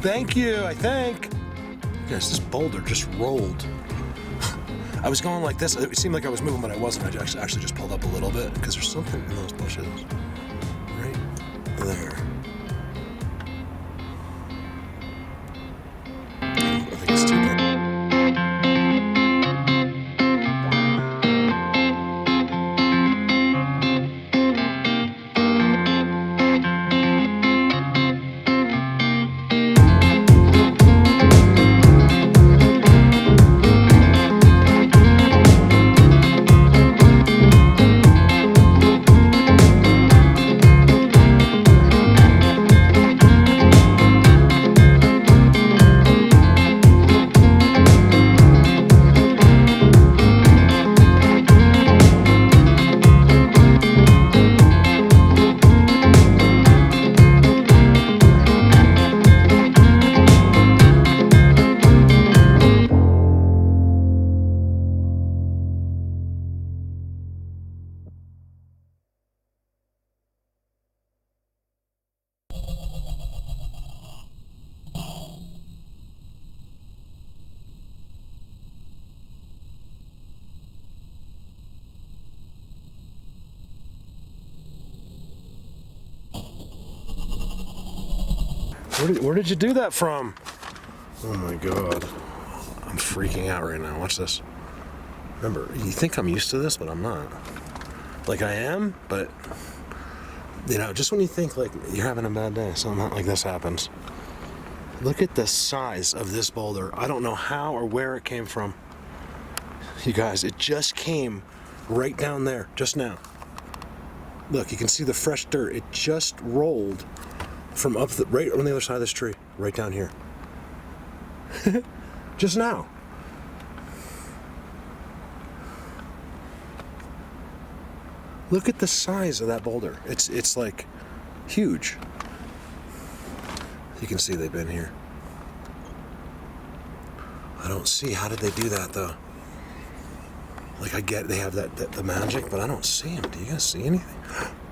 Thank you, I think. Guys, this boulder just rolled. I was going like this. It seemed like I was moving, but I wasn't. I actually just pulled up a little bit because there's something in those bushes right there. I think it's Teepee. Where did you do that from? Oh my God. I'm freaking out right now. Watch this. Remember, you think I'm used to this, but I'm not. Like I am, but you know, just when you think like you're having a bad day, something like this happens. Look at the size of this boulder. I don't know how or where it came from. You guys, it just came right down there, just now. Look, you can see the fresh dirt. It just rolled from up right on the other side of this tree, right down here. Just now. Look at the size of that boulder. It's like huge. You can see they've been here. I don't see, how did they do that though? Like I get they have the magic, but I don't see them. Do you guys see anything?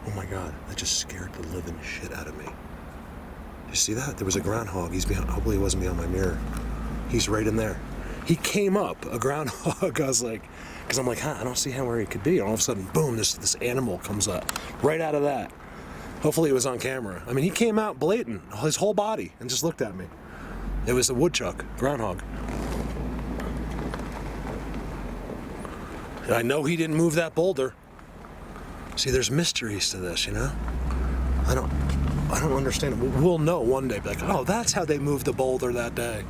Oh my God, that just scared the living shit out of me. You see that? There was a groundhog. He's behind, hopefully he wasn't behind my mirror. He's right in there. He came up, a groundhog. I was like, because I'm like, I don't see how where he could be. And all of a sudden, boom, this animal comes up right out of that. Hopefully it was on camera. I mean, he came out blatant, his whole body, and just looked at me. It was a woodchuck, groundhog. And I know he didn't move that boulder. See, there's mysteries to this, you know? I don't understand it. We'll know one day. Be like, oh, that's how they moved the boulder that day.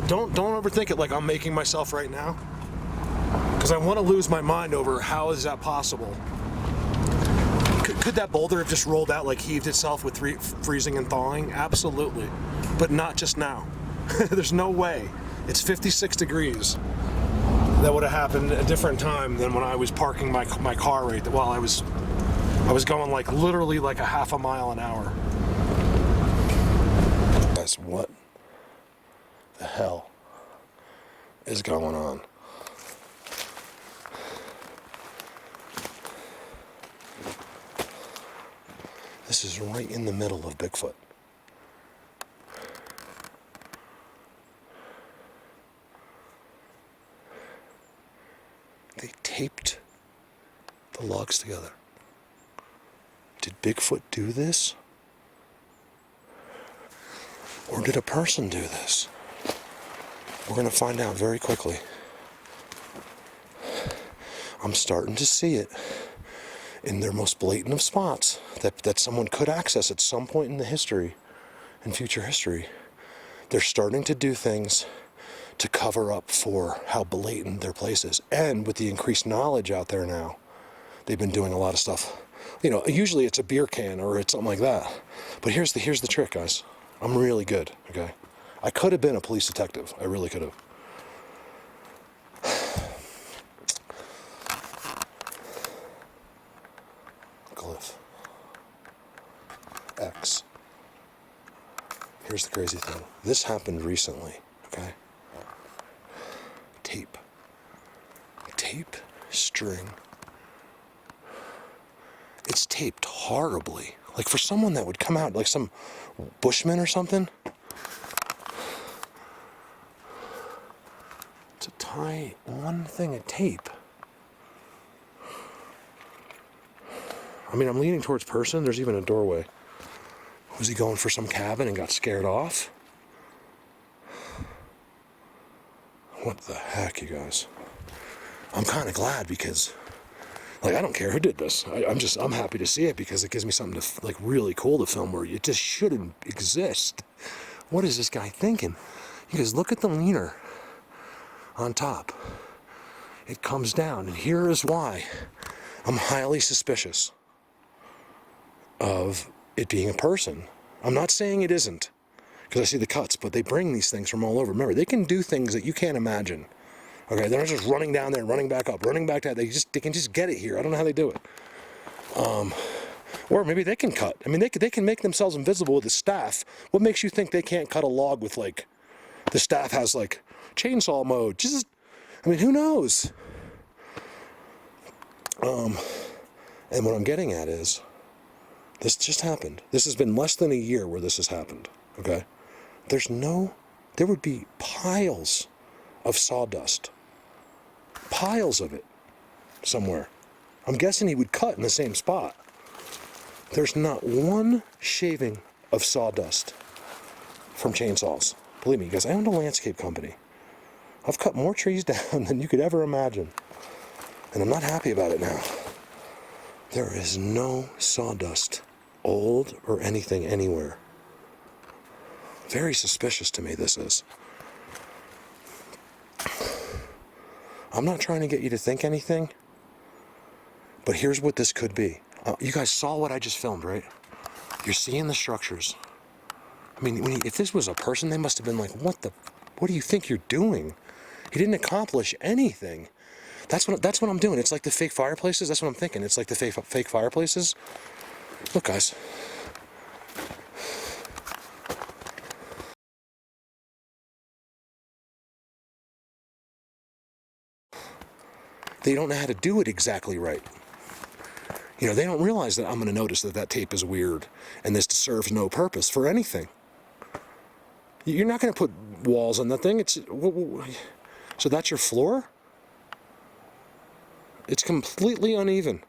Don't overthink it like I'm making myself right now. Because I want to lose my mind over how is that possible. Could that boulder have just rolled out, like heaved itself with freezing and thawing? Absolutely. But not just now. There's no way. It's 56 degrees. That would have happened a different time than when I was parking my car right there. Well, I was going like literally like a half a mile an hour. Guys, what the hell is going on? This is right in the middle of Bigfoot. They taped the logs together. Did Bigfoot do this? Or did a person do this? We're going to find out very quickly. I'm starting to see it in their most blatant of spots that someone could access at some point in the history, in future history. They're starting to do things to cover up for how blatant their place is. And with the increased knowledge out there now, they've been doing a lot of stuff. You know, usually it's a beer can or it's something like that. But here's the trick, guys. I'm really good, okay? I could have been a police detective. I really could have. Glyph. X. Here's the crazy thing. This happened recently, okay? Tape, string. It's taped horribly. Like for someone that would come out, like some bushman or something, to tie one thing of tape. I mean, I'm leaning towards person. There's even a doorway. Was he going for some cabin and got scared off? What the heck, you guys? I'm kind of glad because, like, I don't care who did this. I'm happy to see it because it gives me something to, like, really cool to film where it just shouldn't exist. What is this guy thinking? You guys, look at the leaner on top. It comes down, and here is why I'm highly suspicious of it being a person. I'm not saying it isn't, because I see the cuts, but they bring these things from all over. Remember, they can do things that you can't imagine. Okay, they're not just running down there, running back up, running back down. They can just get it here. I don't know how they do it. Or maybe they can cut. I mean, they can make themselves invisible with a staff. What makes you think they can't cut a log with, like, the staff has, like, chainsaw mode? I mean, who knows? And what I'm getting at is, this just happened. This has been less than a year where this has happened, okay? There would be piles of sawdust. Piles of it somewhere. I'm guessing he would cut in the same spot. There's not one shaving of sawdust from chainsaws. Believe me, guys, I owned a landscape company. I've cut more trees down than you could ever imagine. And I'm not happy about it now. There is no sawdust, old or anything, anywhere. Very suspicious to me, this is. I'm not trying to get you to think anything, but here's what this could be. You guys saw what I just filmed, right? You're seeing the structures. I mean, if this was a person, they must have been like, what do you think you're doing? He didn't accomplish anything. That's what I'm doing. It's like the fake fireplaces. That's what I'm thinking. It's like the fake fireplaces. Look, guys. They don't know how to do it exactly right. You know, they don't realize that I'm going to notice that tape is weird and this serves no purpose for anything. You're not going to put walls on that thing. So that's your floor? It's completely uneven.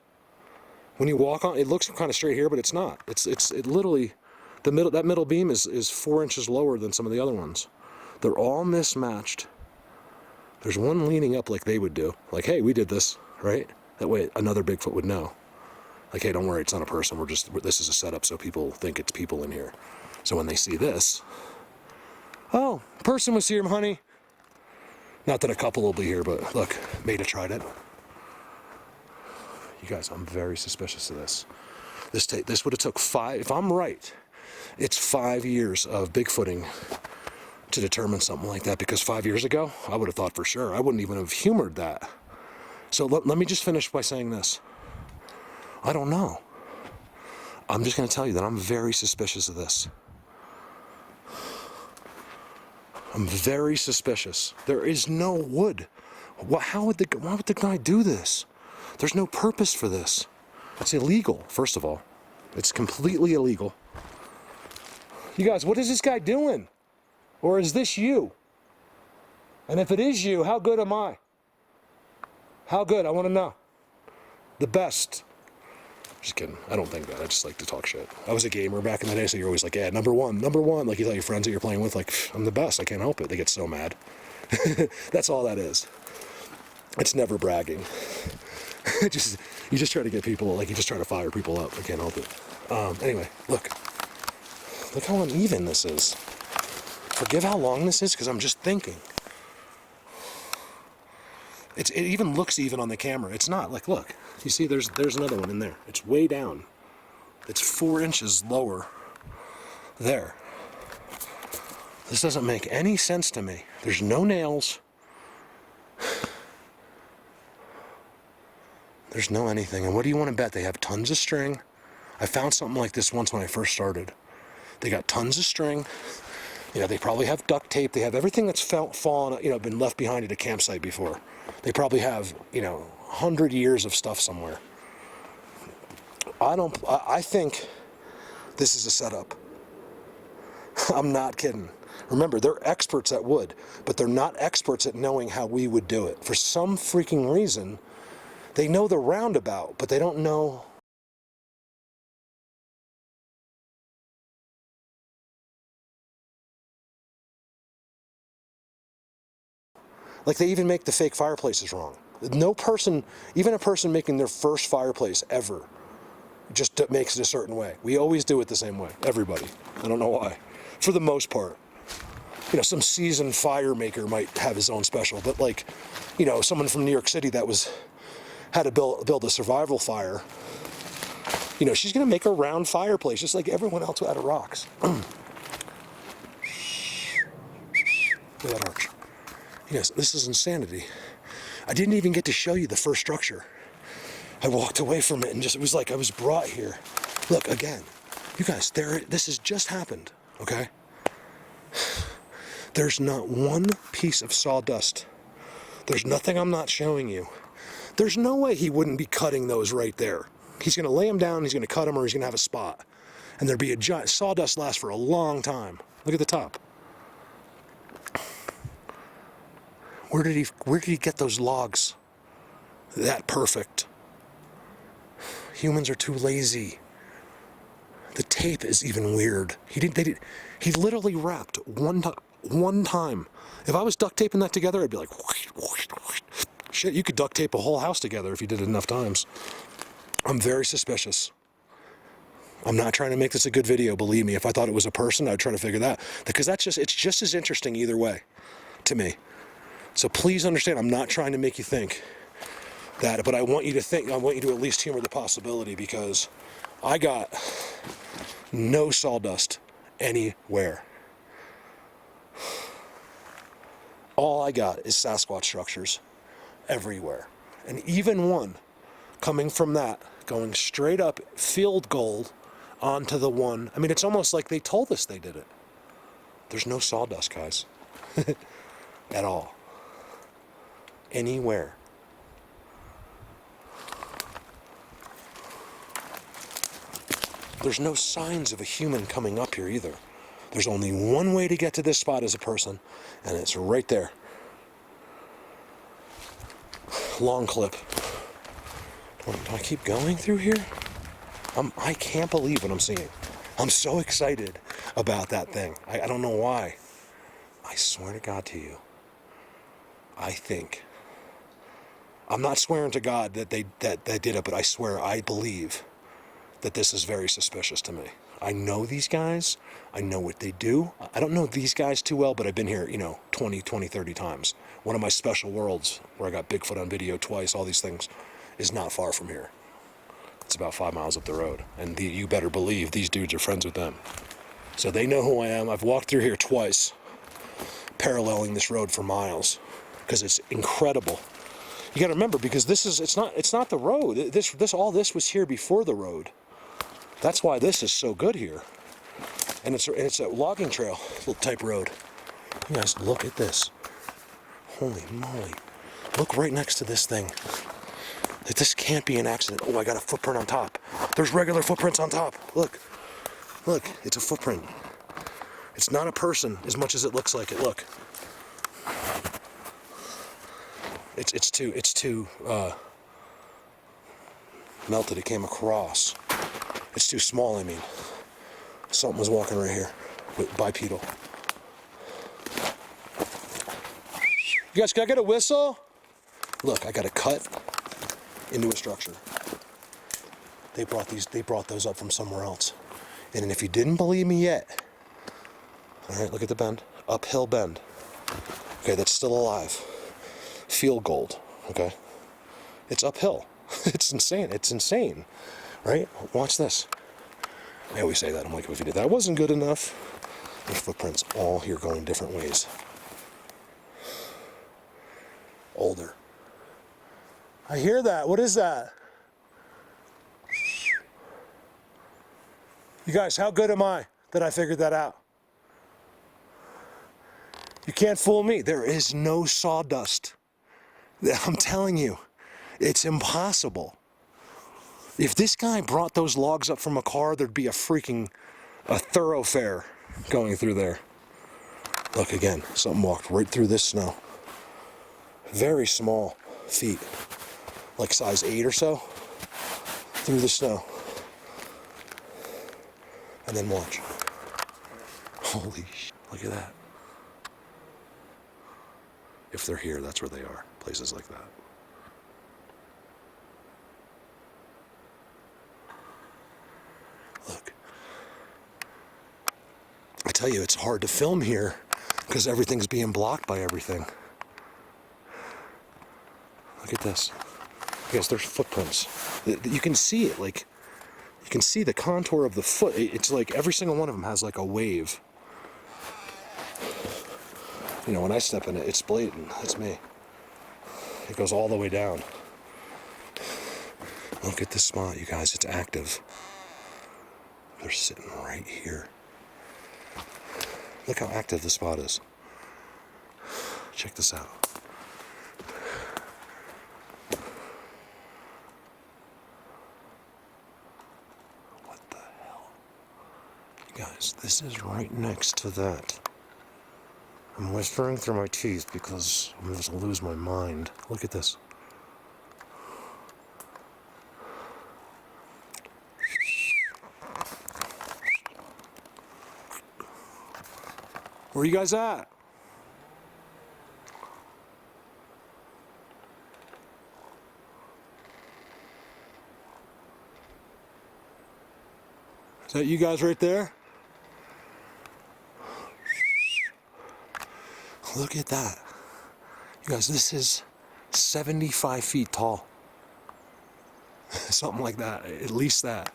When you walk on, it looks kind of straight here, but it's not. It literally, that middle beam is 4 inches lower than some of the other ones. They're all mismatched. There's one leaning up like they would do. Like, hey, we did this, right? That way another Bigfoot would know. Like, hey, don't worry, it's not a person. This is a setup so people think it's people in here. So when they see this, oh, person was here, honey. Not that a couple will be here, but look, Maida tried it. You guys, I'm very suspicious of this. This would have took 5, if I'm right, it's 5 years of Bigfooting to determine something like that, because 5 years ago, I would have thought for sure. I wouldn't even have humored that. So let me just finish by saying this. I don't know. I'm just going to tell you that I'm very suspicious of this. I'm very suspicious. There is no wood. Why would the guy do this? There's no purpose for this. It's illegal, first of all. It's completely illegal. You guys, what is this guy doing? Or is this you? And if it is you, how good am I? How good? I want to know. The best. Just kidding. I don't think that. I just like to talk shit. I was a gamer back in the day, so you're always like, yeah, number one. Like you tell your friends that you're playing with, like, I'm the best. I can't help it. They get so mad. That's all that is. It's never bragging. You just try to get people, like, you just try to fire people up. I can't help it. Anyway, look how uneven this is. Forgive how long this is, because I'm just thinking. It even looks even on the camera. It's not. Like, look. You see, there's another one in there. It's way down. It's 4 inches lower there. This doesn't make any sense to me. There's no nails. There's no anything. And what do you want to bet? They have tons of string. I found something like this once when I first started. They got tons of string. You know, they probably have duct tape. They have everything that's fallen, you know, been left behind at a campsite before. They probably have, you know, 100 years of stuff somewhere. I think this is a setup. I'm not kidding. Remember, they're experts at wood, but they're not experts at knowing how we would do it. For some freaking reason, they know the roundabout, but they don't know. Like, they even make the fake fireplaces wrong. No person, even a person making their first fireplace ever, just makes it a certain way. We always do it the same way. Everybody. I don't know why. For the most part. You know, some seasoned fire maker might have his own special, but like, you know, someone from New York City that had to build a survival fire, you know, she's gonna make a round fireplace just like everyone else out of rocks. Look at that arch. Yes, this is insanity. I didn't even get to show you the first structure. I walked away from it and it was like I was brought here. Look, again, you guys, this has just happened, okay? There's not one piece of sawdust. There's nothing I'm not showing you. There's no way he wouldn't be cutting those right there. He's gonna lay them down, he's gonna cut them, or he's gonna have a spot. And there'd be a giant, sawdust lasts for a long time. Look at the top. Where did he get those logs that perfect? Humans are too lazy. The tape is even weird. He literally wrapped one time. If I was duct taping that together, I'd be like, whoosh, whoosh, whoosh. Shit, you could duct tape a whole house together if you did it enough times. I'm very suspicious. I'm not trying to make this a good video, believe me. If I thought it was a person, I'd try to figure that. Because it's just as interesting either way, to me. So please understand, I'm not trying to make you think that, but I want you to at least humor the possibility, because I got no sawdust anywhere. All I got is Sasquatch structures everywhere. And even one coming from that, going straight up field gold onto the one. I mean, it's almost like they told us they did it. There's no sawdust, guys. At all. Anywhere. There's no signs of a human coming up here either. There's only one way to get to this spot as a person, and it's right there. Long clip. Do I keep going through here? I can't believe what I'm seeing. I'm so excited about that thing. I don't know why. I swear to God to you, I think. I'm not swearing to God that they did it, but I believe that this is very suspicious to me. I know these guys. I know what they do. I don't know these guys too well, but I've been here, 20, 30 times. One of my special worlds, where I got Bigfoot on video twice, all these things, is not far from here. It's about 5 miles up the road. And you better believe these dudes are friends with them. So they know who I am. I've walked through here twice, paralleling this road for miles, because it's incredible. You gotta remember, because it's not the road. All this was here before the road. That's why this is so good here. And it's a logging trail, little type road. You guys, look at this. Holy moly. Look right next to this thing. This can't be an accident. Oh, I got a footprint on top. There's regular footprints on top. Look, it's a footprint. It's not a person as much as it looks like it. Look. It's too melted. It came across. It's too small, I mean. Something was walking right here with bipedal. You guys, can I get a whistle? Look, I got a cut into a structure. They brought those up from somewhere else. And if you didn't believe me yet, all right, look at the bend. Uphill bend. Okay, that's still alive. Field gold, okay? It's uphill. It's insane, right? Watch this. I always say that. I'm like, if you did that wasn't good enough. There's footprints all here going different ways. Older. I hear that. What is that? You guys, how good am I that I figured that out? You can't fool me. There is no sawdust. I'm telling you, it's impossible. If this guy brought those logs up from a car, there'd be a thoroughfare going through there. Look again, something walked right through this snow. Very small feet, like size 8 or so, through the snow. And then watch. Holy shit, look at that. If they're here, that's where they are, places like that. Look. I tell you, it's hard to film here because everything's being blocked by everything. Look at this. Yes, there's footprints. You can see it, like, you can see the contour of the foot. It's like every single one of them has like a wave. You know, when I step in it, it's blatant. It's me. It goes all the way down. Look at this spot, you guys. It's active. They're sitting right here. Look how active the spot is. Check this out. What the hell? You guys, this is right next to that. I'm whispering through my teeth because I'm just gonna lose my mind. Look at this. Where are you guys at? Is that you guys right there? Look at that. You guys, this is 75 feet tall. Something like that, at least that.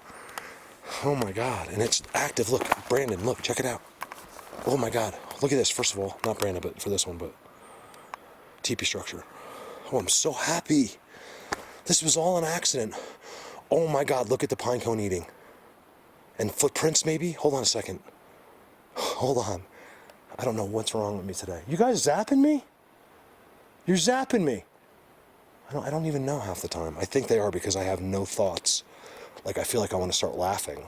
Oh my God, and it's active. Look, Brandon, look, check it out. Oh my God, look at this, first of all. Not Brandon, but for this one, but teepee structure. Oh, I'm so happy. This was all an accident. Oh my God, look at the pinecone eating. And footprints maybe? Hold on a second. Hold on. I don't know what's wrong with me today. You guys zapping me? You're zapping me. I don't even know half the time. I think they are because I have no thoughts. Like, I feel like I want to start laughing.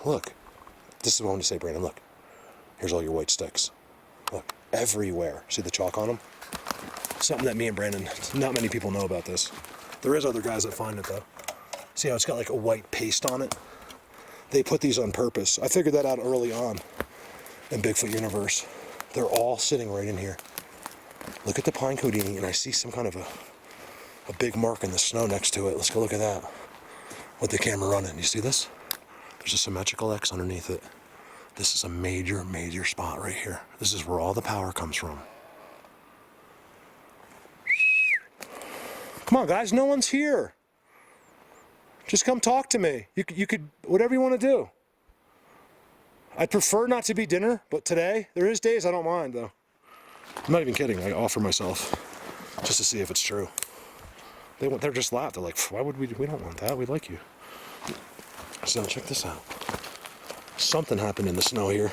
Look. This is what I want to say, Brandon. Look. Here's all your white sticks. Look. Everywhere. See the chalk on them? Something that me and Brandon, not many people know about this. There is other guys that find it, though. See how it's got like a white paste on it? They put these on purpose. I figured that out early on in Bigfoot universe. They're all sitting right in here. Look at the pinecone eating, and I see some kind of a big mark in the snow next to it. Let's go look at that with the camera running. You see this? There's a symmetrical X underneath it. This is a major, major spot right here. This is where all the power comes from. Come on, guys, no one's here. Just come talk to me. You could, whatever you want to do. I'd prefer not to be dinner, but today, there is days I don't mind, though. I'm not even kidding. I offer myself just to see if it's true. They're just laughed. They're like, why would we don't want that. We like you. So check this out. Something happened in the snow here.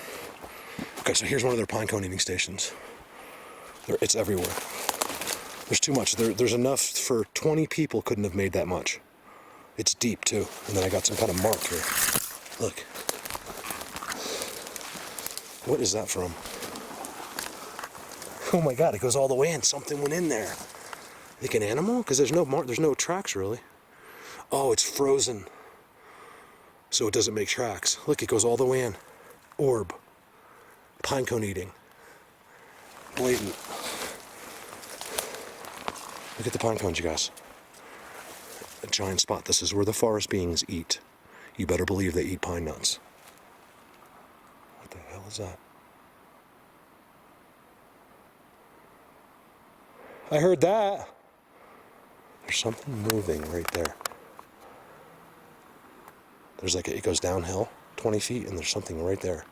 Okay, so here's one of their pinecone eating stations. It's everywhere. There's too much. There's enough for 20 people couldn't have made that much. It's deep too. And then I got some kind of mark here. Look. What is that from? Oh my God, it goes all the way in. Something went in there. Like an animal? Because there's no mark, there's no tracks really. Oh, it's frozen. So it doesn't make tracks. Look, it goes all the way in. Orb. Pinecone eating. Blatant. Look at the pinecones, you guys. A giant spot. This is where the forest beings eat. You better believe they eat pine nuts. What the hell is that? I heard that. There's something moving right there. There's like, it goes downhill 20 feet and there's something right there.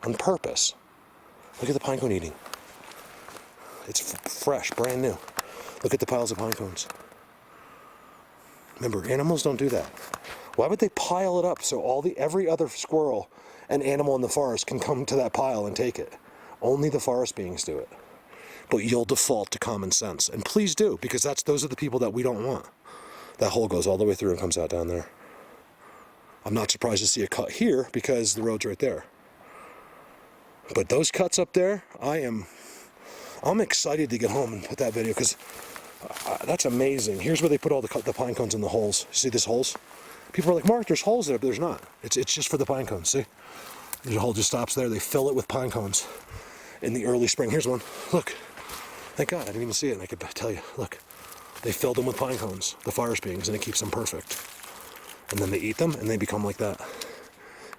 On purpose. Look at the pinecone eating. It's fresh, brand new. Look at the piles of pinecones. Remember, animals don't do that. Why would they pile it up so every other squirrel and animal in the forest can come to that pile and take it? Only the forest beings do it. But you'll default to common sense. And please do, because those are the people that we don't want. That hole goes all the way through and comes out down there. I'm not surprised to see a cut here because the road's right there. But those cuts up there, I'm excited to get home and put that video because that's amazing. Here's where they put all the pine cones in the holes. You see these holes? People are like, Mark, there's holes there, but there's not. It's just for the pine cones, see? There's a hole just stops there. They fill it with pine cones in the early spring. Here's one. Look. Thank God, I didn't even see it, and I could tell you. Look. They filled them with pine cones, the forest beings, and it keeps them perfect. And then they eat them, and they become like that.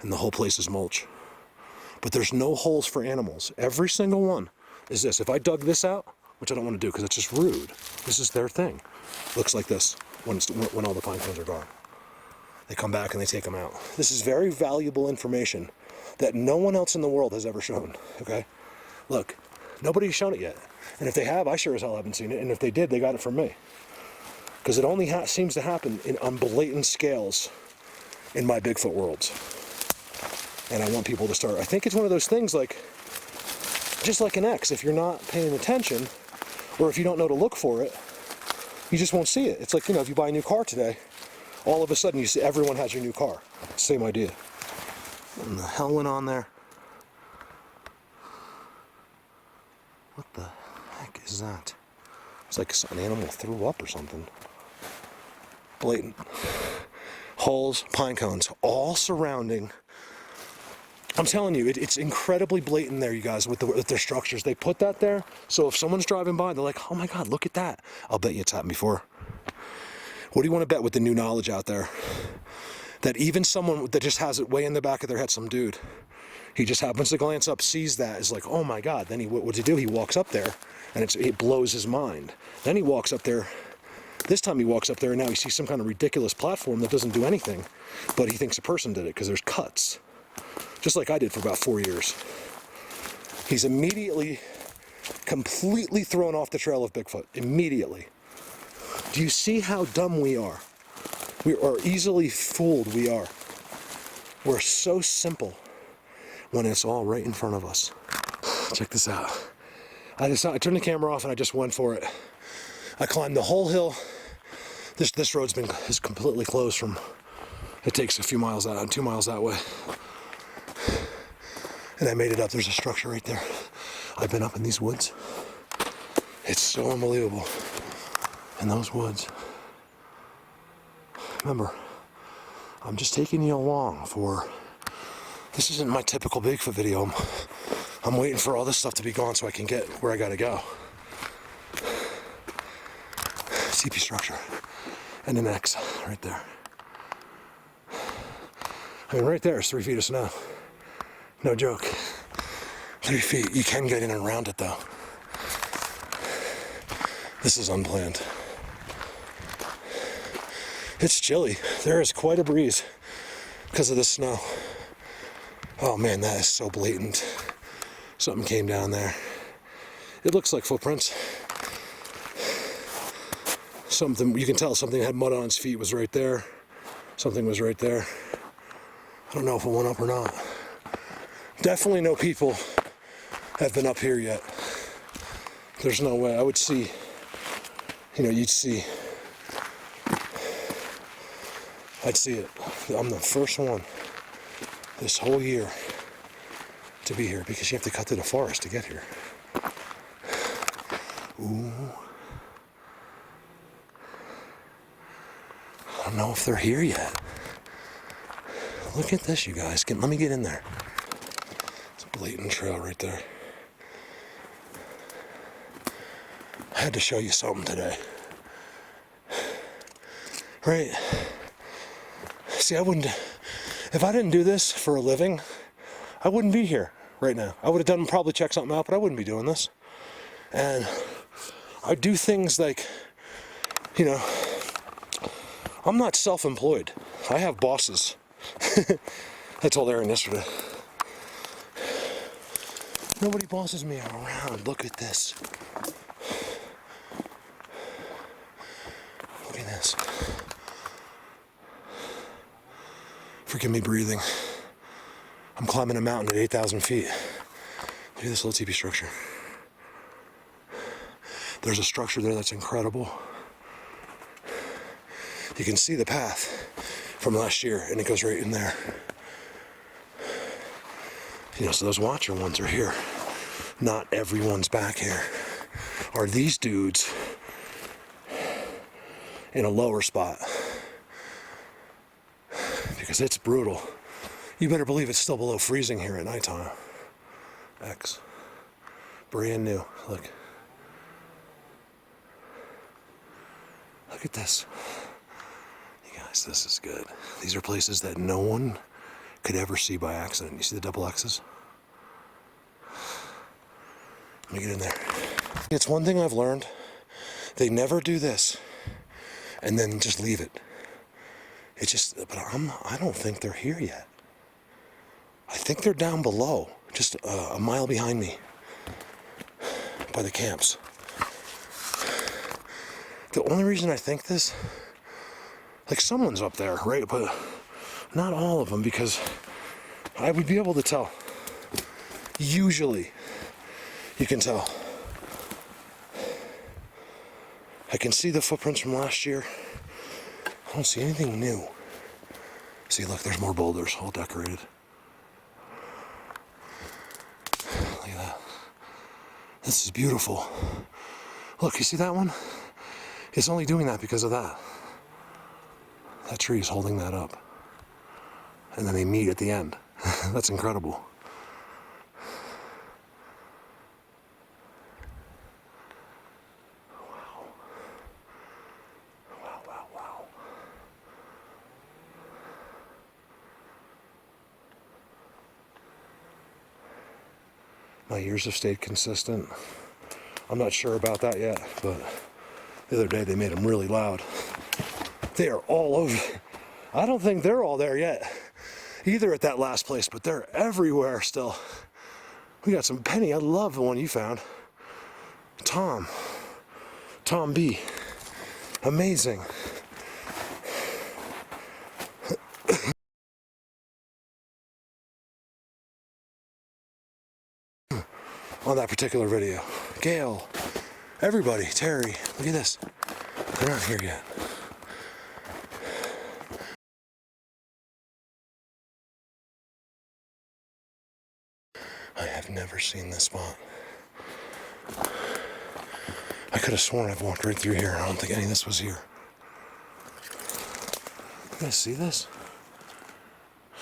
And the whole place is mulch. But there's no holes for animals. Every single one is this. If I dug this out, which I don't want to do because it's just rude, this is their thing. Looks like this when all the pine cones are gone. They come back and they take them out. This is very valuable information that no one else in the world has ever shown, okay? Look, nobody's shown it yet. And if they have, I sure as hell haven't seen it. And if they did, they got it from me. Because it only seems to happen on blatant scales in my Bigfoot worlds. And I want people to start. I think it's one of those things like, just like an X, if you're not paying attention, or if you don't know to look for it, you just won't see it. It's like, if you buy a new car today, all of a sudden you see everyone has your new car. Same idea. What the hell went on there? What the heck is that? It's like an animal threw up or something. Blatant. Holes, pine cones, all surrounding. I'm telling you, it's incredibly blatant there, you guys, with their structures. They put that there, so if someone's driving by, they're like, oh my God, look at that. I'll bet you it's happened before. What do you want to bet with the new knowledge out there? That even someone that just has it way in the back of their head, some dude, he just happens to glance up, sees that, is like, oh my God. Then what does he do? He walks up there, and it blows his mind. Then he walks up there. This time he walks up there, and now he sees some kind of ridiculous platform that doesn't do anything, but he thinks a person did it because there's cuts. Just like I did for about 4 years. He's immediately, completely thrown off the trail of Bigfoot. Immediately. Do you see how dumb we are? We are easily fooled, we are. We're so simple when it's all right in front of us. Check this out. I turned the camera off and I just went for it. I climbed the whole hill. This road's is completely closed from, it takes a few miles out, 2 miles that way. And I made it up. There's a structure right there. I've been up in these woods. It's so unbelievable. In those woods. Remember, I'm just taking you along for, this isn't my typical Bigfoot video. I'm waiting for all this stuff to be gone so I can get where I gotta go. Teepee structure. And an X right there. I mean, right there is 3 feet of snow. No joke. 3 feet. You can get in and around it though. This is unplanned. It's chilly. There is quite a breeze because of the snow. Oh man, that is so blatant. Something came down there. It looks like footprints. Something, you can tell something had mud on its feet was right there. Something was right there. I don't know if it went up or not. Definitely no people have been up here yet. There's no way. I would see, you'd see. I'd see it. I'm the first one this whole year to be here because you have to cut through the forest to get here. Ooh. I don't know if they're here yet. Look at this, you guys. Let me get in there. It's a blatant trail right there. I had to show you something today. Right? See, if I didn't do this for a living, I wouldn't be here right now. I would have probably checked something out, but I wouldn't be doing this. And I do things like, I'm not self-employed. I have bosses. I told Aaron yesterday. Nobody bosses me around. Look at this. Look at this. Forgive me breathing. I'm climbing a mountain at 8,000 feet. Look at this little teepee structure. There's a structure there that's incredible. You can see the path from last year, and it goes right in there. You know, so those watcher ones are here. Not everyone's back here. Are these dudes in a lower spot? Because it's brutal. You better believe it's still below freezing here at nighttime. X. Brand new. Look. Look at this. You guys, this is good. These are places that no one could ever see by accident. You see the double X's? Let me get in there. It's one thing I've learned. They never do this and then just leave it. It's just, but I don't think they're here yet. I think they're down below, just a mile behind me, by the camps. The only reason I think this, like someone's up there, right? But not all of them, because I would be able to tell. Usually, you can tell. I can see the footprints from last year. I don't see anything new. See, look, there's more boulders, all decorated. Look at that. This is beautiful. Look, you see that one? It's only doing that because of that. That tree is holding that up. And then they meet at the end. That's incredible. Wow. Wow, wow, wow. My ears have stayed consistent. I'm not sure about that yet, but the other day they made them really loud. They are all over. I don't think they're all there yet, either at that last place, but they're everywhere still. We got some Penny. I love the one you found. Tom B. Amazing. On that particular video. Gail, everybody, Terry, look at this. They're not here yet. I have never seen this spot. I could have sworn I've walked right through here. I don't think any of this was here. You guys see this?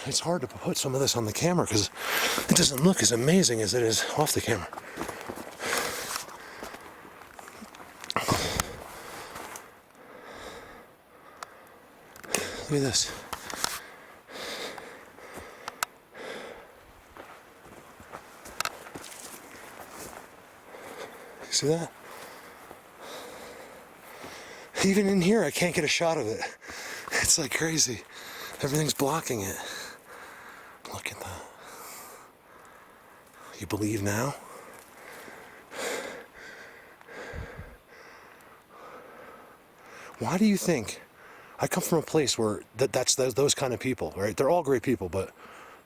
It's hard to put some of this on the camera because it doesn't look as amazing as it is off the camera. Look at this. See that? Even in here, I can't get a shot of it. It's like crazy. Everything's blocking it. Look at that. You believe now? Why do you think? I come from a place where that's those kind of people, right? They're all great people, but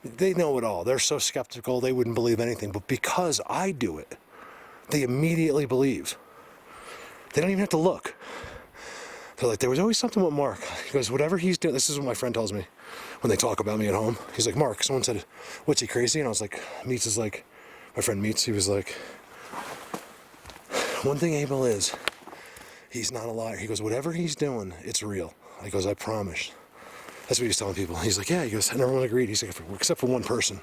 they know it all. They're so skeptical, they wouldn't believe anything. But because I do it, they immediately believe. They don't even have to look. They're like, there was always something with Mark. He goes, whatever he's doing, this is what my friend tells me when they talk about me at home. He's like, Mark, someone said, what's he, crazy? And I was like, Meets is like, my friend Meets, he was like, one thing Abel is, he's not a liar. He goes, whatever he's doing, it's real. He goes, I promise. That's what he's telling people. He's like, yeah, he goes, and everyone agreed. He's like, except for one person.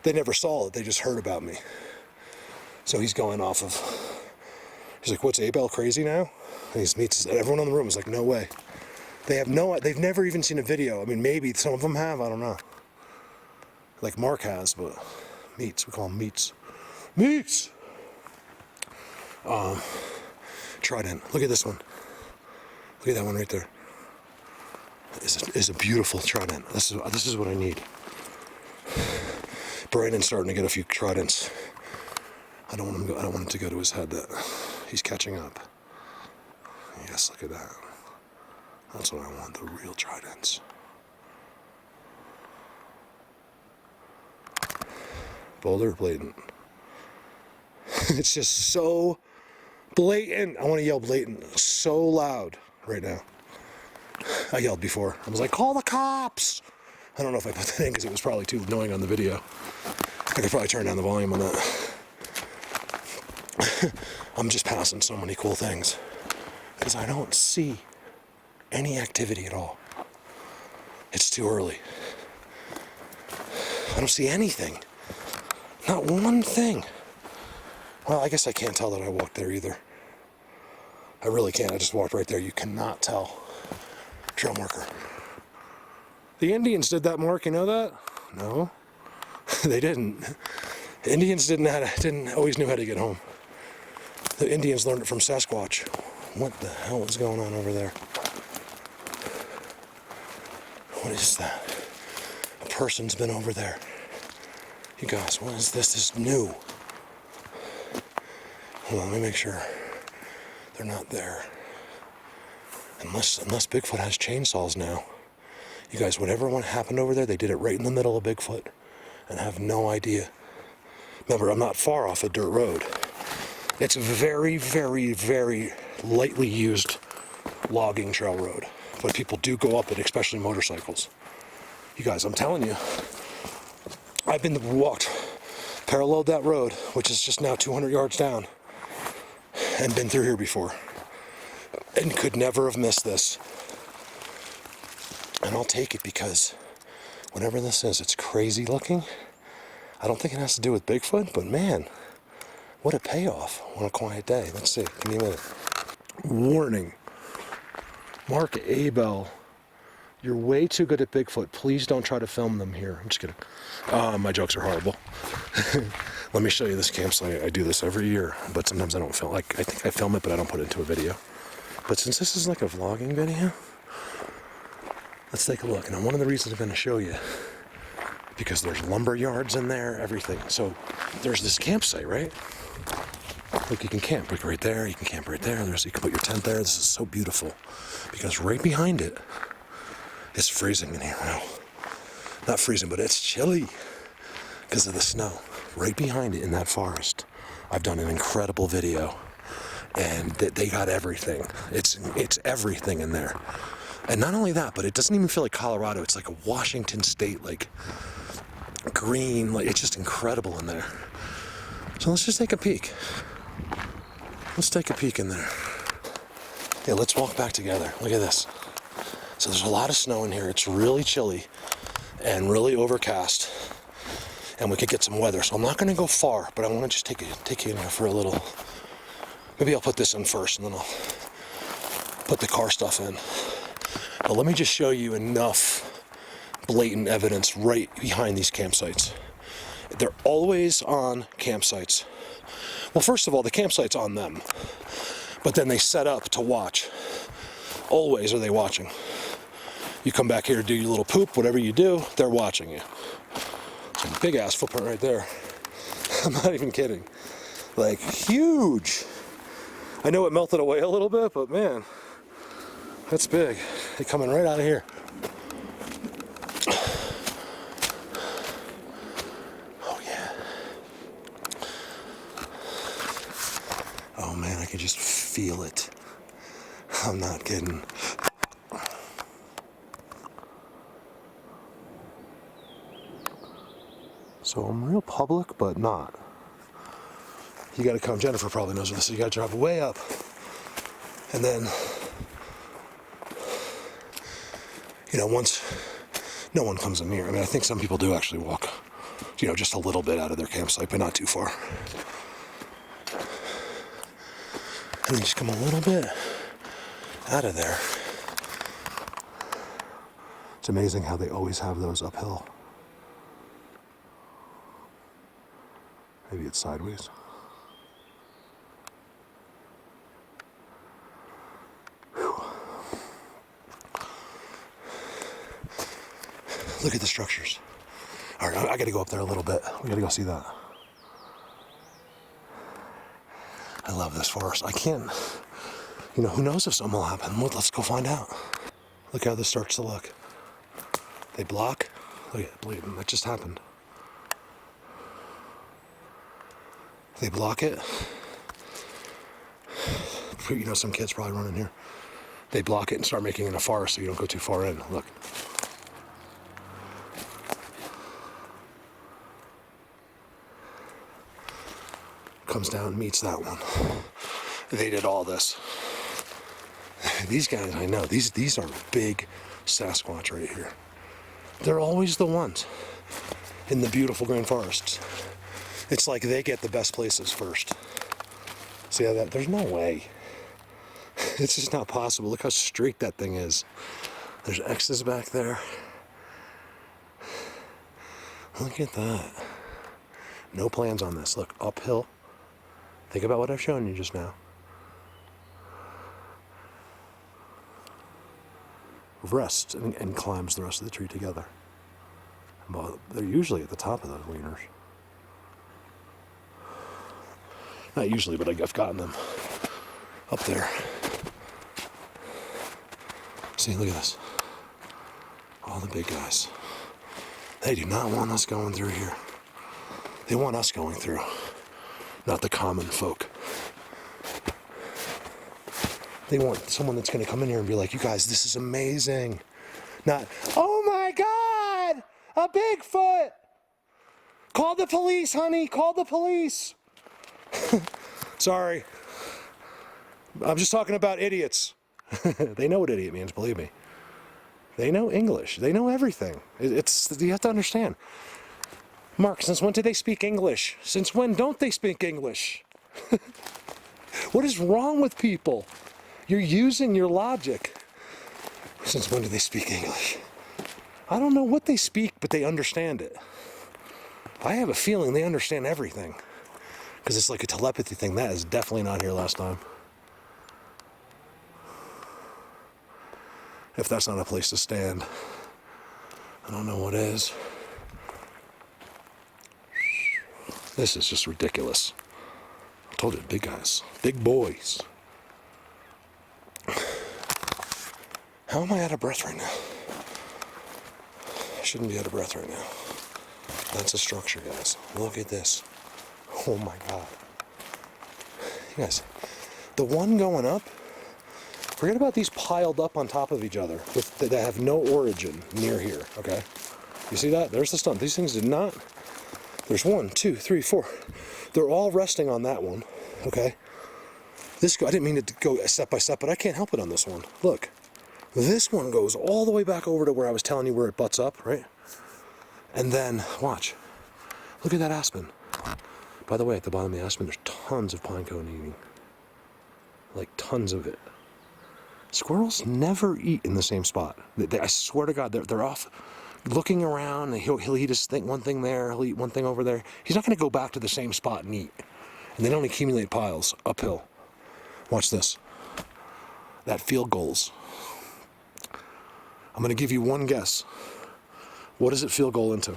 They never saw it, they just heard about me. So he's going off of, he's like, what's Abel crazy now? And he meets everyone in the room is like, no way. They've never even seen a video. I mean, maybe some of them have, I don't know. Like Mark has, but Meets, we call him Meets. Meets! Trident, look at this one. Look at that one right there. It's a beautiful trident. This is what I need. Brandon's starting to get a few tridents. I don't want him to go to his head. That he's catching up. Yes, look at that. That's what I want, the real tridents. Boulder, blatant. It's just so blatant. I want to yell blatant so loud right now. I yelled before. I was like, call the cops! I don't know if I put that in because it was probably too annoying on the video. I could probably turn down the volume on that. I'm just passing so many cool things because I don't see any activity at all. It's too early. I don't see anything. Not one thing. Well, I guess I can't tell that I walked there either. I really can't. I just walked right there. You cannot tell. Trail marker. The Indians did that, Mark. You know that? No, they didn't. Indians didn't always knew how to get home. The Indians learned it from Sasquatch. What the hell is going on over there? What is that? A person's been over there. You guys, what is this? This is new. Hold on, let me make sure they're not there. Unless Bigfoot has chainsaws now. You guys, whatever happened over there, they did it right in the middle of Bigfoot and have no idea. Remember, I'm not far off a dirt road. It's a very, very, very lightly used logging trail road. But people do go up it, especially motorcycles. You guys, I'm telling you, I've paralleled that road, which is just now 200 yards down, and been through here before. And could never have missed this. And I'll take it because whatever this is, it's crazy looking. I don't think it has to do with Bigfoot, but man, what a payoff on a quiet day. Let's see, give me a minute. Warning. Mark Abel, you're way too good at Bigfoot. Please don't try to film them here. I'm just kidding. My jokes are horrible. Let me show you this campsite. I do this every year, but sometimes I don't film. I think I film it, but I don't put it into a video. But since this is like a vlogging video, let's take a look. And one of the reasons I'm going to show you, because there's lumberyards in there, everything. So there's this campsite, right? Look, you can camp like right there. You can camp right there. You can put your tent there. This is so beautiful because right behind it, it's freezing in here now. Not freezing, but it's chilly because of the snow. Right behind it in that forest, I've done an incredible video, and they got everything. It's everything in there. And not only that, but it doesn't even feel like Colorado. It's like a Washington State, like green, like it's just incredible in there. So let's just take a peek. Let's take a peek in there. Yeah, let's walk back together. Look at this. So there's a lot of snow in here. It's really chilly and really overcast. And we could get some weather. So I'm not going to go far, but I want to just take you in here for a little. Maybe I'll put this in first and then I'll put the car stuff in. But let me just show you enough blatant evidence right behind these campsites. They're always on campsites. Well, first of all, the campsite's on them. But then they set up to watch. Always are they watching. You come back here, do your little poop, whatever you do, they're watching you. Some big ass footprint right there. I'm not even kidding. Like, huge. I know it melted away a little bit, but man, that's big. They're coming right out of here. Oh yeah. Oh man, I can just feel it. I'm not kidding. So I'm real public, but not. You gotta come, Jennifer probably knows this, so you gotta drive way up. And then, you know, once no one comes in here, I mean, I think some people do actually walk, you know, just a little bit out of their campsite, but not too far. And then just come a little bit out of there. It's amazing how they always have those uphill. Maybe it's sideways. Whew. Look at the structures. All right, I gotta go up there a little bit. We gotta go see that. I love this forest. I can't, you know, who knows if something will happen. Let's go find out. Look how this starts to look. They block. Look at it bleeding. That just happened. They block it. You know, some kids probably running here. they block it and start making it a forest so you don't go too far in. Look. Comes down, meets that one. They did all this. These guys, I know, these are big Sasquatch right here. They're always the ones in the beautiful green forests. It's like they get the best places first. See how that, there's no way. It's just not possible. Look how straight that thing is. There's X's back there. Look at that. No plans on this. Look, uphill. Think about what I've shown you just now. Rests and climbs the rest of the tree together. Well, they're usually at the top of those wieners. Not usually, but I've gotten them up there. See, look at this. All the big guys. They do not want us going through here. They want us going through, not the common folk. They want someone that's going to come in here and be like, you guys, this is amazing. Not, oh my God, a Bigfoot. Call the police, honey, call the police. Sorry. I'm just talking about idiots. They know what idiot means, believe me. They know English. They know everything. You have to understand. Mark, since when do they speak English? Since when don't they speak English? What is wrong with people? You're using your logic. Since when do they speak English? I don't know what they speak, but they understand it. I have a feeling they understand everything. Because it's like a telepathy thing. That is definitely not here last time. If that's not a place to stand, I don't know what is. This is just ridiculous. I told you, big guys, big boys. How am I out of breath right now? I shouldn't be out of breath right now. That's a structure, guys. Look at this. Oh my God. You guys, the one going up, forget about these piled up on top of each other that have no origin near here, okay? You see that? There's the stump. These things did not. There's 1, 2, 3, 4. They're all resting on that one, okay? I didn't mean it to go step by step, but I can't help it on this one. Look, this one goes all the way back over to where I was telling you where it butts up, right? And then, watch. Look at that aspen. By the way, at the bottom of the aspen, there's tons of pinecone eating. Like, tons of it. Squirrels never eat in the same spot. I swear to God, they're off looking around. He'll eat his thing, one thing there, he'll eat one thing over there. He's not going to go back to the same spot and eat. And they don't accumulate piles uphill. Watch this. That field goals. I'm going to give you one guess. What does it field goal into?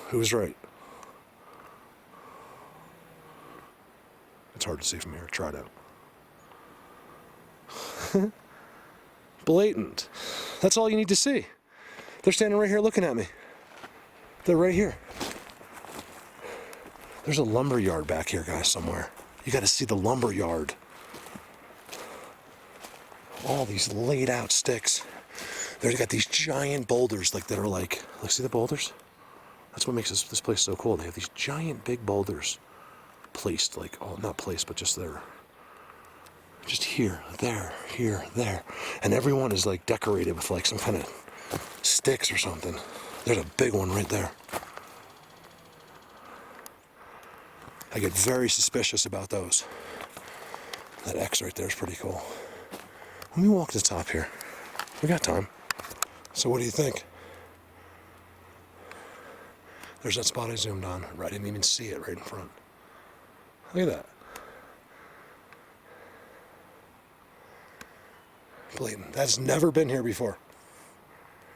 Who was right? It's hard to see from here. Try it out. Blatant. That's all you need to see. They're standing right here looking at me. They're right here. There's a lumberyard back here, guys, somewhere. You got to see the lumberyard. All these laid out sticks. They've got these giant boulders that are like, see the boulders? That's what makes this place so cool. They have these giant big boulders placed, like, oh, not placed, but just there. Just here, there, and everyone is like decorated with like some kind of sticks or something. There's a big one right there. I get very suspicious about those. That X right there is pretty cool. Let me walk to the top here. We got time. So what do you think? There's that spot I zoomed on. I didn't even see it right in front. Look at that. Blatant. That's never been here before.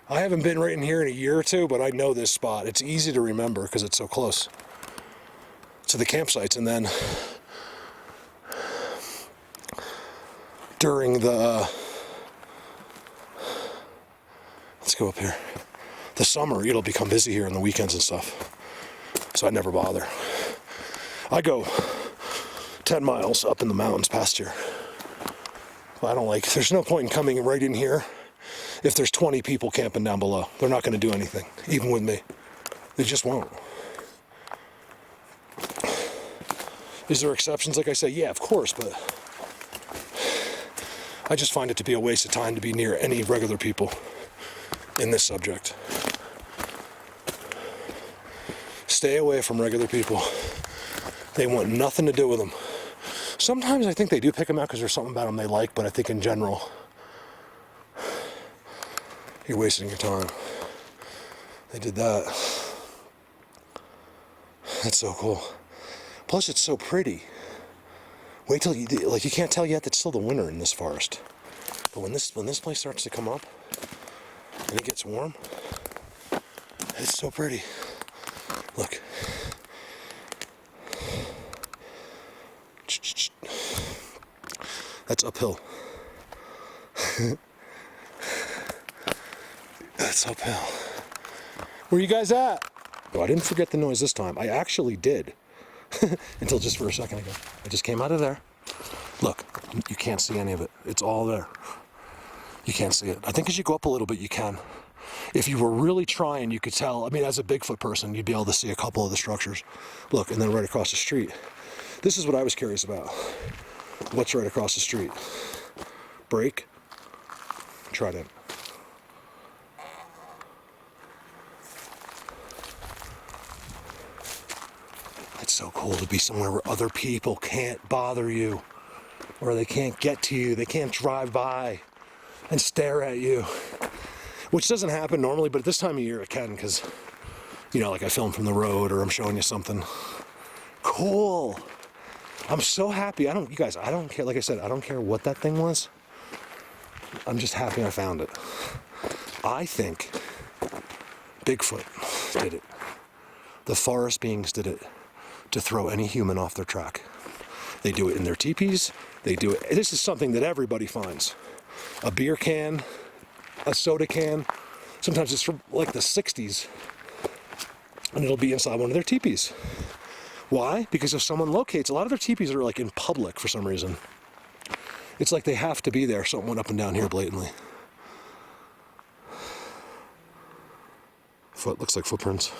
I haven't been right in here in a year or two, but I know this spot. It's easy to remember because it's so close to the campsites. And then during the let's go up here. The summer, it'll become busy here on the weekends and stuff. So I never bother. I go 10 miles up in the mountains past here. I don't like, there's no point in coming right in here if there's 20 people camping down below. They're not going to do anything, even with me. They just won't. Is there exceptions? Like I say, yeah, of course, but I just find it to be a waste of time to be near any regular people in this subject. Stay away from regular people. They want nothing to do with them. Sometimes I think they do pick them out because there's something about them they like, but I think in general, you're wasting your time. They did that. That's so cool. Plus, it's so pretty. Wait till you, like, you can't tell yet that it's still the winter in this forest. But when this place starts to come up and it gets warm, it's so pretty. Look. That's uphill. That's uphill. Where you guys at? Oh, I didn't forget the noise this time. I actually did. Until just for a second ago. I just came out of there. Look, you can't see any of it. It's all there. You can't see it. I think as you go up a little bit, you can. If you were really trying, you could tell. I mean, as a Bigfoot person, you'd be able to see a couple of the structures. Look, and then right across the street. This is what I was curious about. What's right across the street? Break. Try that. It's so cool to be somewhere where other people can't bother you, or they can't get to you, they can't drive by and stare at you, which doesn't happen normally, but at this time of year it can, because, you know, like I film from the road or I'm showing you something. Cool. I'm so happy. You guys, I don't care. Like I said, I don't care what that thing was. I'm just happy I found it. I think Bigfoot did it. The forest beings did it to throw any human off their track. They do it in their teepees. They do it. This is something that everybody finds. A beer can, a soda can. Sometimes it's from like the 60s. And it'll be inside one of their teepees. Why? Because if someone locates, a lot of their teepees are like in public for some reason. It's like they have to be there. Something went up and down here blatantly. Foot looks like footprints.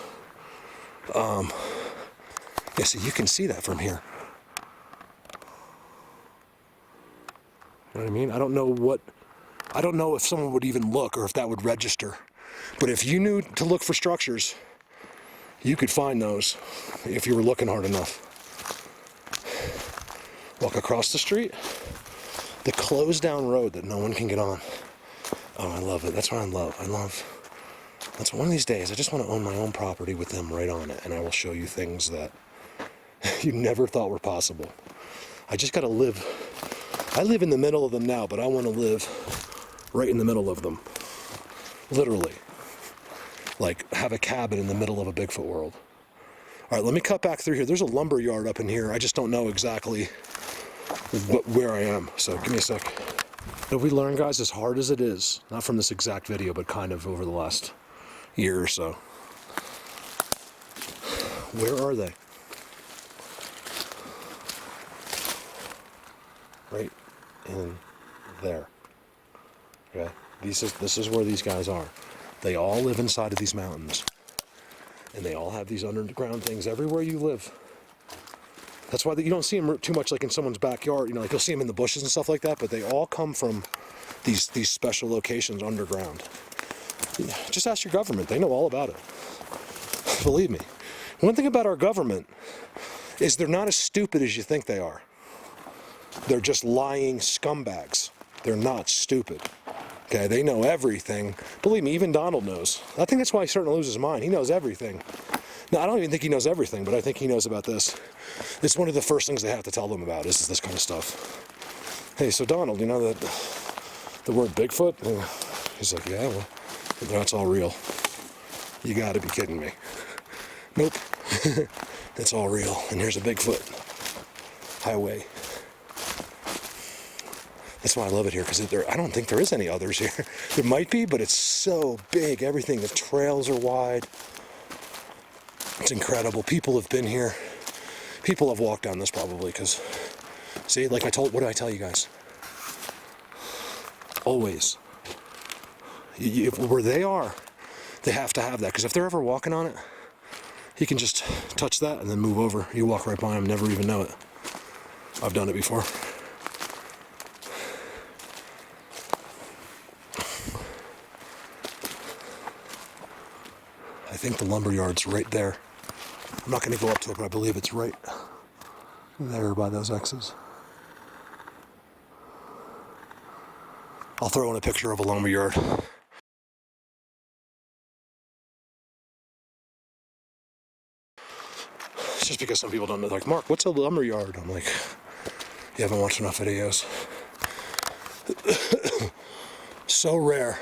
Yeah, see, you can see that from here. You know what I mean? I don't know if someone would even look or if that would register. But if you knew to look for structures, you could find those if you were looking hard enough. Walk across the street, the closed down road that no one can get on. Oh, I love it. That's what I love. That's one of these days, I just want to own my own property with them right on it, and I will show you things that you never thought were possible. I just got to live. I live in the middle of them now, but I want to live right in the middle of them. Literally. Like, have a cabin in the middle of a Bigfoot world. All right, let me cut back through here. There's a lumberyard up in here. I just don't know exactly where I am, so give me a sec. What we learned, guys, as hard as it is, not from this exact video, but kind of over the last year or so. Where are they? Right in there. Okay, this is where these guys are. They all live inside of these mountains, and they all have these underground things everywhere you live. That's why you don't see them too much like in someone's backyard. You know, like you'll see them in the bushes and stuff like that, but they all come from these special locations underground. Just ask your government. They know all about it. Believe me. One thing about our government is they're not as stupid as you think they are. They're just lying scumbags. They're not stupid. Okay, they know everything. Believe me, even Donald knows. I think that's why he's starting to lose his mind. He knows everything. Now, I don't even think he knows everything, but I think he knows about this. It's one of the first things they have to tell them about is this kind of stuff. Hey, so Donald, you know that the word Bigfoot? He's like, yeah, well, that's all real. You gotta be kidding me. Nope. It's all real. And here's a Bigfoot highway. That's why I love it here, because I don't think there is any others here. There might be, but it's so big. Everything, the trails are wide. It's incredible. People have been here. People have walked down this probably, because, see, like what did I tell you guys? Always. Where they are, they have to have that, because if they're ever walking on it, he can just touch that and then move over. You walk right by him, never even know it. I've done it before. I think the lumberyard's right there. I'm not going to go up to it, but I believe it's right there by those X's. I'll throw in a picture of a lumberyard. It's just because some people don't know. Like, Mark, what's a lumberyard? I'm like, you haven't watched enough videos. So rare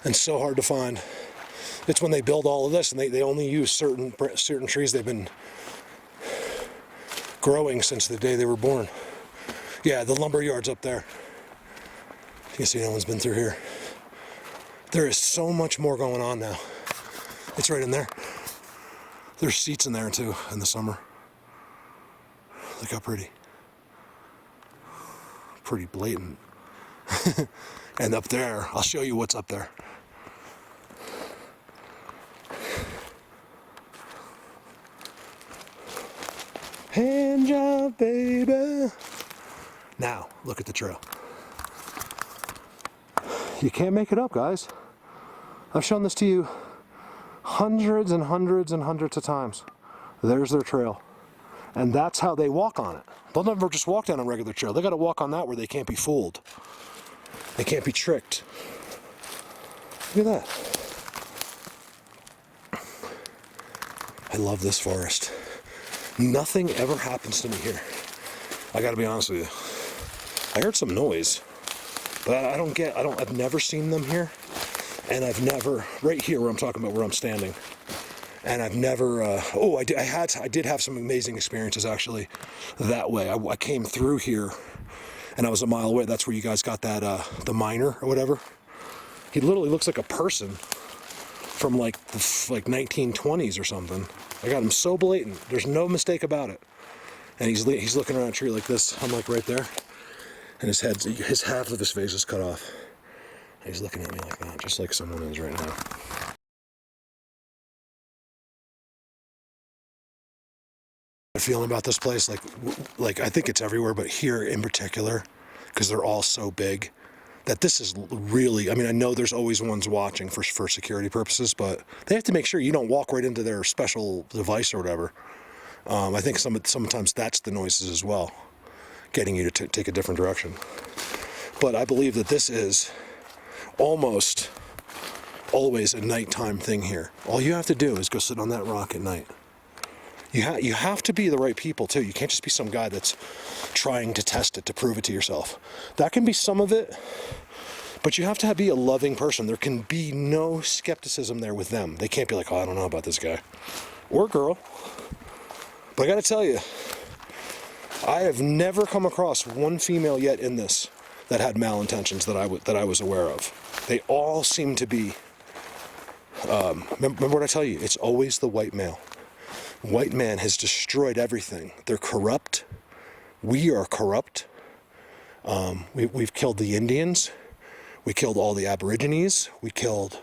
and so hard to find. It's when they build all of this and they only use certain trees they've been growing since the day they were born. Yeah, the lumberyard's up there. You can see no one's been through here. There is so much more going on now. It's right in there. There's seats in there too in the summer. Look how pretty. Pretty blatant. And up there, I'll show you what's up there. Hand job, baby. Now, look at the trail. You can't make it up, guys. I've shown this to you hundreds and hundreds and hundreds of times. There's their trail. And that's how they walk on it. They'll never just walk down a regular trail. They got to walk on that where they can't be fooled. They can't be tricked. Look at that. I love this forest. Nothing ever happens to me here. I got to be honest with you. I heard some noise, but I've never seen them here. And I've never, right here where I'm talking about, where I'm standing. And I've never, I did have some amazing experiences actually that way. I came through here and I was a mile away. That's where you guys got that, the miner or whatever. He literally looks like a person from like the 1920s or something. I got him so blatant. There's no mistake about it. And he's looking around a tree like this. I'm like right there. And his half of his face is cut off. And he's looking at me like that, just like someone is right now. Feeling about this place, like I think it's everywhere, but here in particular, because they're all so big, that this is really, I mean, I know there's always ones watching for security purposes, but they have to make sure you don't walk right into their special device or whatever. I think sometimes that's the noises as well, getting you to take a different direction. But I believe that this is almost always a nighttime thing here. All you have to do is go sit on that rock at night. You have to be the right people too. You can't just be some guy that's trying to test it to prove it to yourself. That can be some of it, but you have to be a loving person. There can be no skepticism there with them. They can't be like, oh, I don't know about this guy or girl. But I got to tell you, I have never come across one female yet in this that had malintentions that I was aware of. They all seem to be. Remember what I tell you? It's always the white male. White man has destroyed everything. They're corrupt. We are corrupt. We've killed the Indians. We killed all the Aborigines. We killed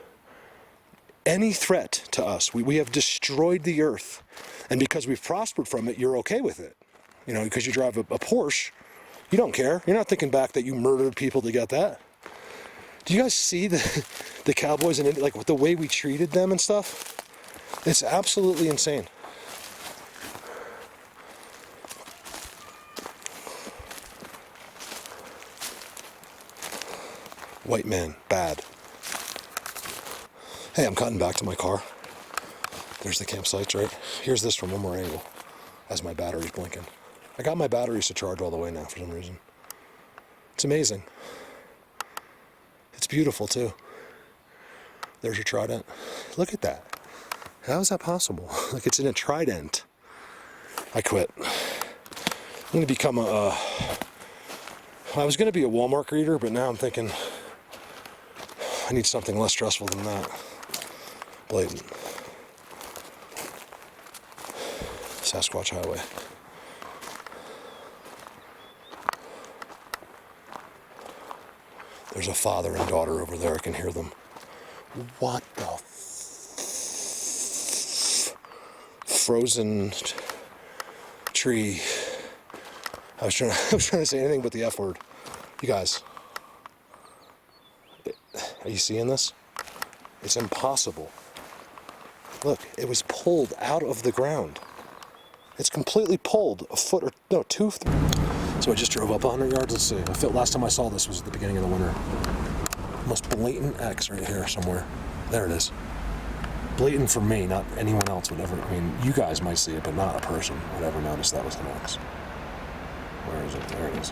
any threat to us. We have destroyed the earth. And because we've prospered from it, you're okay with it. You know, because you drive a Porsche, you don't care. You're not thinking back that you murdered people to get that. Do you guys see the cowboys and like the way we treated them and stuff? It's absolutely insane. White man, bad. Hey, I'm cutting back to my car. There's the campsites, right? Here's this from one more angle as my battery's blinking. I got my batteries to charge all the way now for some reason. It's amazing. It's beautiful too. There's your trident. Look at that. How is that possible? Like it's in a trident. I quit. I'm going to become I was going to be a Walmart greeter, but now I'm thinking I need something less stressful than that. Blatant. Sasquatch Highway. There's a father and daughter over there. I can hear them. What the frozen tree. I was trying to say anything but the F word. You guys, are you seeing this? It's impossible. Look, it was pulled out of the ground. It's completely pulled a foot or no, 2, 3. So I just drove up 100 yards. Let's see. I felt last time I saw this was at the beginning of the winter. Most blatant X right here somewhere. There it is. Blatant for me, not anyone else would ever. I mean, you guys might see it, but not a person would ever notice that was an X. Where is it? There it is.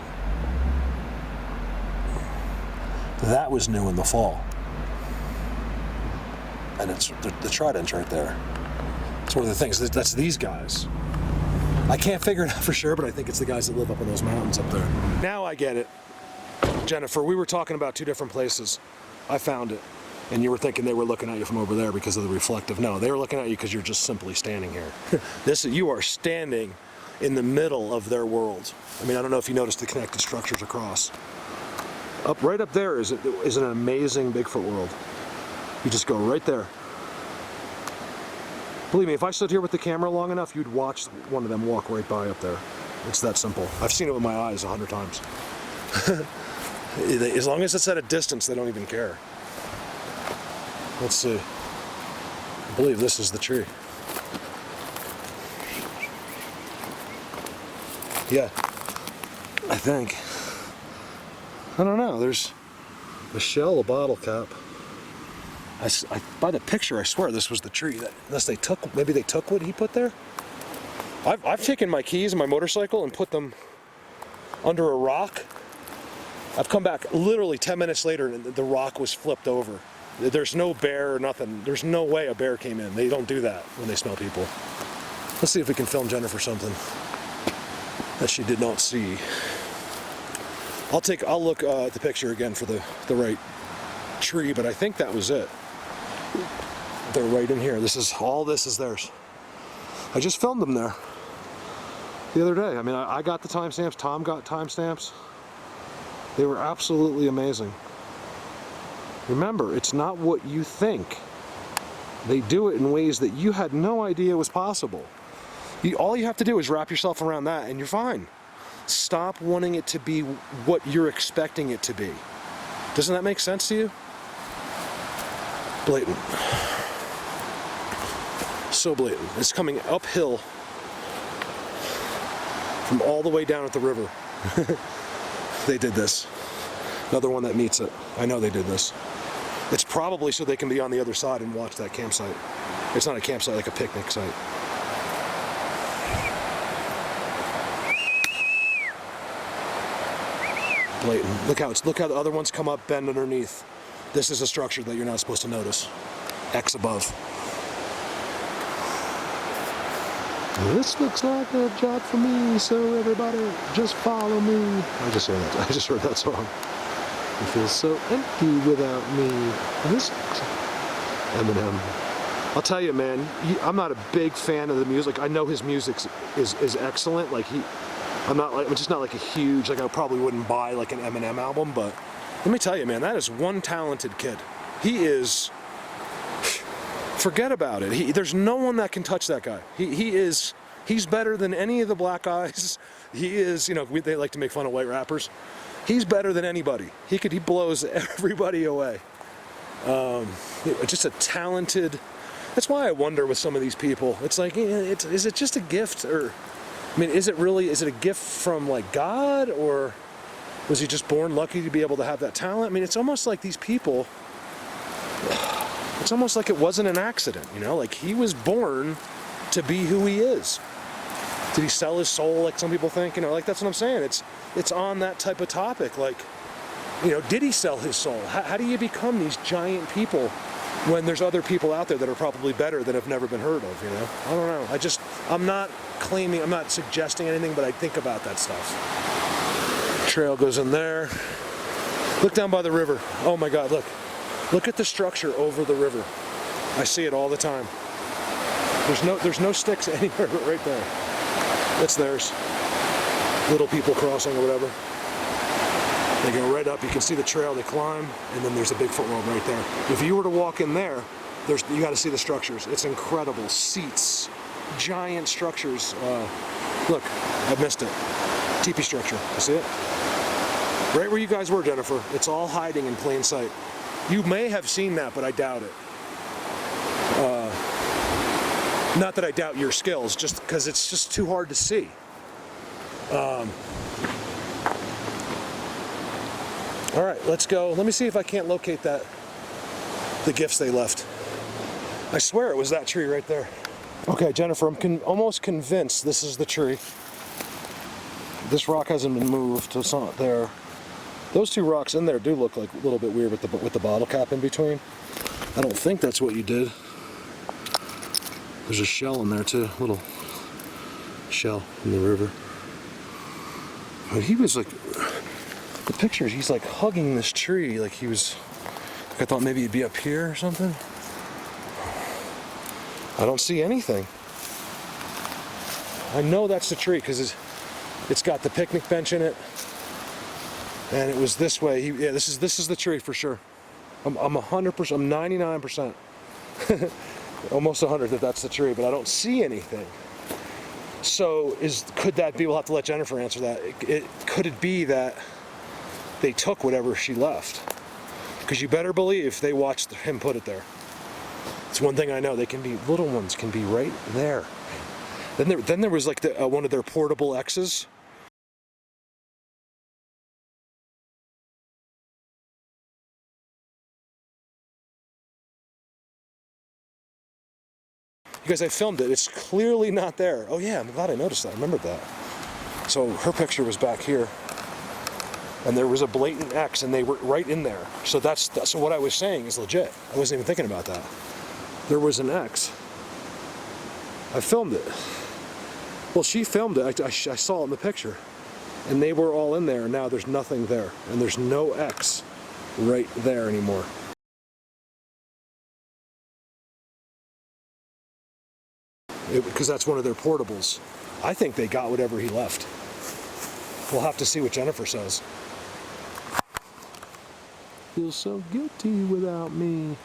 That was new in the fall. And it's the trident's right there. It's one of the things. That's these guys. I can't figure it out for sure, but I think it's the guys that live up in those mountains up there. Now I get it. Jennifer, we were talking about 2 different places. I found it. And you were thinking they were looking at you from over there because of the reflective. No, they were looking at you because you're just simply standing here. You are standing in the middle of their world. I mean, I don't know if you noticed the connected structures across. Right up there is an amazing Bigfoot world. You just go right there. Believe me, if I stood here with the camera long enough, you'd watch one of them walk right by up there. It's that simple. I've seen it with my eyes 100 times. As long as it's at a distance, they don't even care. Let's see. I believe this is the tree. Yeah, I think. I don't know. There's a shell, a bottle cap. By the picture, I swear this was the tree. Unless maybe they took what he put there. I've taken my keys and my motorcycle and put them under a rock. I've come back literally 10 minutes later and the rock was flipped over. There's no bear or nothing. There's no way a bear came in. They don't do that when they smell people. Let's see if we can film Jennifer something that she did not see. I'll look at the picture again for the right tree, but I think that was it. They're right in here. All this is theirs. I just filmed them there the other day. I mean, I got the timestamps. Tom got timestamps. They were absolutely amazing. Remember, it's not what you think. They do it in ways that you had no idea was possible. All you have to do is wrap yourself around that and you're fine. Stop wanting it to be what you're expecting it to be. Doesn't that make sense to you? Blatant. So blatant. It's coming uphill from all the way down at the river. They did this. Another one that meets it. I know they did this. It's probably so they can be on the other side and watch that campsite. It's not a campsite, like a picnic site. Blatant. Look how the other ones come up, bend underneath. This is a structure that you're not supposed to notice. X above. This looks like a job for me, so everybody just follow me. I just heard that song. It feels so empty without me. This Eminem. I'll tell you, man, I'm not a big fan of the music. I know his music is excellent. Like I'm just not like a huge, like I probably wouldn't buy like an Eminem album, but let me tell you, man, that is one talented kid. He is, forget about it. There's no one that can touch that guy. He's better than any of the black guys. He is, they like to make fun of white rappers. He's better than anybody. He blows everybody away. Just a talented, that's why I wonder with some of these people. It's like, is it just a gift, or, I mean, is it a gift from like God, or was he just born lucky to be able to have that talent? I mean, it's almost like these people, it's almost like it wasn't an accident, like he was born to be who he is. Did he sell his soul like some people think? Like that's what I'm saying. It's on that type of topic. Like, did he sell his soul? How do you become these giant people when there's other people out there that are probably better that have never been heard of, I don't know. I'm not claiming, I'm not suggesting anything, but I think about that stuff. Trail goes in there. Look down by the river. Oh my God, look. Look at the structure over the river. I see it all the time. There's no sticks anywhere but right there. That's theirs. Little people crossing or whatever. They go right up, you can see the trail they climb, and then there's a Bigfoot road right there. If you were to walk in there, you got to see the structures. It's incredible. Seats, giant structures. Look, I missed it. Teepee structure, you see it? Right where you guys were, Jennifer. It's all hiding in plain sight. You may have seen that, but I doubt it. Not that I doubt your skills, just because it's just too hard to see. All right, let's go. Let me see if I can't locate the gifts they left. I swear it was that tree right there. Okay, Jennifer, I'm almost convinced this is the tree. This rock hasn't been moved, so it's not there. Those two rocks in there do look like a little bit weird with the bottle cap in between. I don't think that's what you did. There's a shell in there too, little shell in the river. But he was like, the pictures, he's like hugging this tree like he was, like I thought maybe he'd be up here or something. I don't see anything. I know that's the tree because it's got the picnic bench in it. And it was this way. Yeah, this is the tree for sure. I'm 100%, I'm 99%. Almost 100 that that's the tree, but I don't see anything. So could that be, we'll have to let Jennifer answer that. Could it be that they took whatever she left? Because you better believe they watched him put it there. It's one thing I know, they can be, little ones can be right there. Then there was like one of their portable X's. Because I filmed it, it's clearly not there. Oh yeah, I'm glad I noticed that, I remembered that. So her picture was back here, and there was a blatant X, and they were right in there. So so what I was saying is legit. I wasn't even thinking about that. There was an X. I filmed it. Well, she filmed it, I saw it in the picture. And they were all in there, and now there's nothing there. And there's no X right there anymore. Because that's one of their portables. I think they got whatever he left. We'll have to see what Jennifer says. Feels so guilty without me.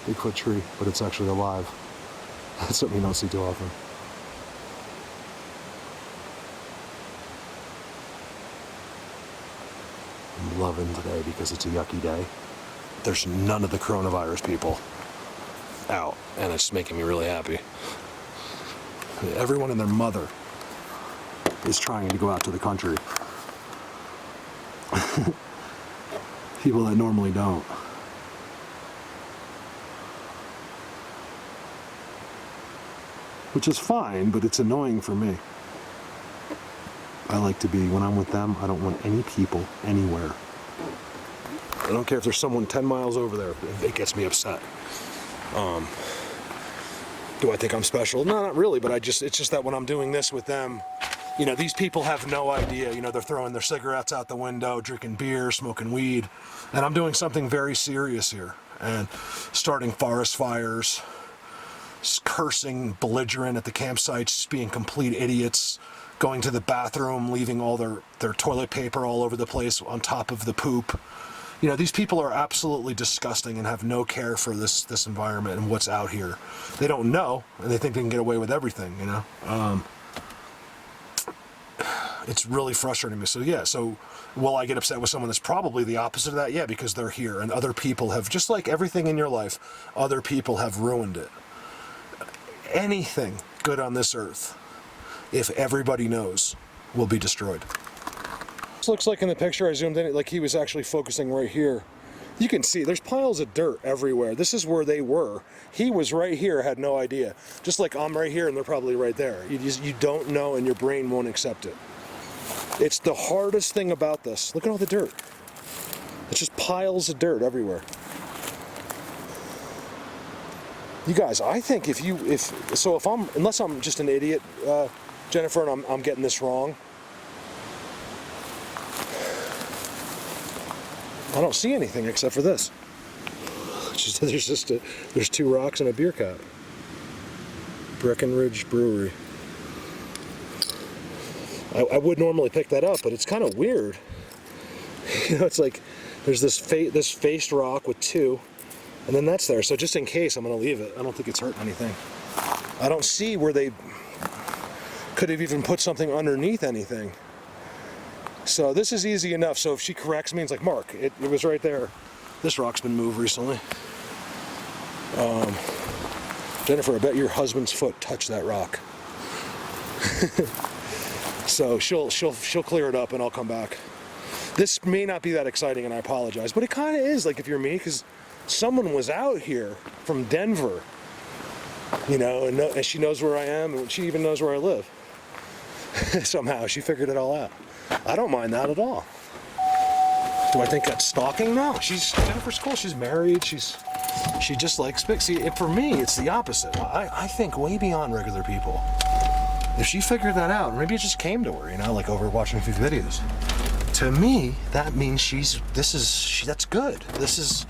Bigfoot tree, but it's actually alive. That's something you don't see too often. I'm loving today because it's a yucky day. There's none of the coronavirus people out, and it's making me really happy. I mean, everyone and their mother is trying to go out to the country. People that normally don't. Which is fine, but it's annoying for me. I like to be, when I'm with them, I don't want any people anywhere. I don't care if there's someone 10 miles over there, it gets me upset. Do I think I'm special? No, not really, but it's just that when I'm doing this with them, you know, these people have no idea, you know, they're throwing their cigarettes out the window, drinking beer, smoking weed, and I'm doing something very serious here, and starting forest fires, cursing, belligerent at the campsites, being complete idiots, going to the bathroom, leaving all their toilet paper all over the place on top of the poop. You know, these people are absolutely disgusting and have no care for this environment and what's out here. They don't know, and they think they can get away with everything, you know? It's really frustrating me. So yeah, so will I get upset with someone that's probably the opposite of that? Yeah, because they're here, and other people have, just like everything in your life, other people have ruined it. Anything good on this earth, if everybody knows, will be destroyed. This looks like in the picture I zoomed in, like he was actually focusing right here. You can see there's piles of dirt everywhere. This is where they were. He was right here, had no idea. Just like I'm right here and they're probably right there. You don't know, and your brain won't accept it. It's the hardest thing about this. Look at all the dirt. It's just piles of dirt everywhere. You guys, I think unless I'm just an idiot, Jennifer, and I'm getting this wrong, I don't see anything except for this. There's 2 rocks and a beer cap. Breckenridge Brewery. I would normally pick that up, but it's kind of weird. You know, it's like there's this faced rock with 2, and then that's there. So just in case, I'm going to leave it. I don't think it's hurting anything. I don't see where they could have even put something underneath anything. So this is easy enough. So if she corrects me, it's like, Mark, it was right there. This rock's been moved recently. Jennifer, I bet your husband's foot touched that rock. So she'll clear it up and I'll come back. This may not be that exciting and I apologize, but it kind of is, like, if you're me, because someone was out here from Denver, you know, and she knows where I am, and she even knows where I live. Somehow she figured it all out. I don't mind that at all. Do I think that's stalking? No. Jennifer's cool. She's married. She just likes big. See, for me, it's the opposite. I think way beyond regular people. If she figured that out, maybe it just came to her, you know, like over watching a few videos. To me, that means that's good. This is,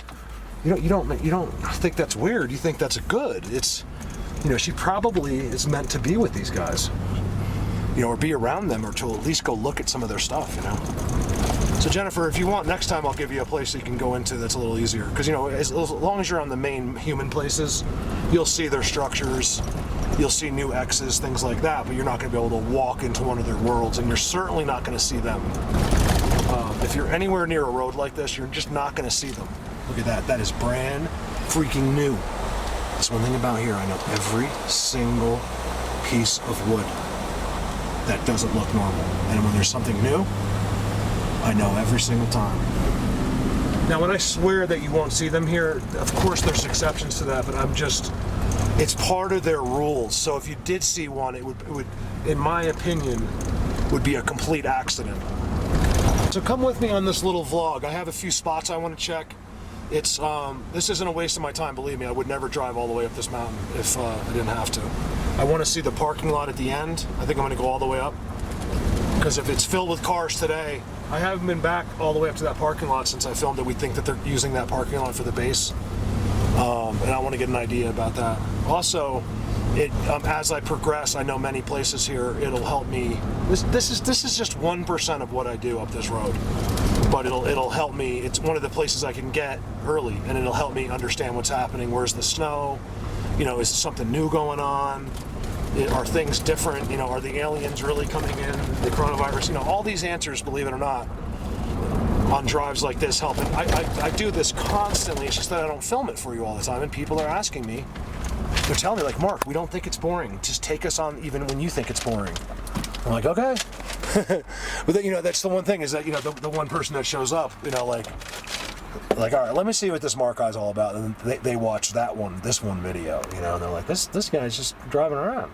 you don't think that's weird. You think that's good. It's, you know, she probably is meant to be with these guys, you know, or be around them, or to at least go look at some of their stuff, you know. So Jennifer, if you want, next time I'll give you a place that you can go into that's a little easier. Because, you know, as long as you're on the main human places, you'll see their structures, you'll see new X's, things like that, but you're not going to be able to walk into one of their worlds, and you're certainly not going to see them. If you're anywhere near a road like this, you're just not going to see them. Look at that. That is brand freaking new. That's one thing about here. I know every single piece of wood that doesn't look normal. And when there's something new, I know every single time. Now, when I swear that you won't see them here, of course there's exceptions to that, but it's part of their rules. So if you did see one, it would, in my opinion, would be a complete accident. So come with me on this little vlog. I have a few spots I want to check. This isn't a waste of my time, believe me. I would never drive all the way up this mountain if I didn't have to. I want to see the parking lot at the end. I think I'm going to go all the way up, because if it's filled with cars today, I haven't been back all the way up to that parking lot since I filmed it. We think that they're using that parking lot for the base, and I want to get an idea about that. Also, as I progress, I know many places here. It'll help me. This is just 1% of what I do up this road, but it'll help me. It's one of the places I can get early, and it'll help me understand what's happening. Where's the snow? You know, is something new going on? Are things different? You know, are the aliens really coming in? The coronavirus? You know, all these answers, believe it or not, on drives like this help. And I do this constantly. It's just that I don't film it for you all the time, and people are asking me. They're telling me, like, Mark, we don't think it's boring. Just take us on even when you think it's boring. I'm like, okay. But then, you know, that's the one thing, is that, you know, the one person that shows up, you know, like, all right, let me see what this Mark guy's all about. And they watch this one video, you know, and they're like, this guy's just driving around.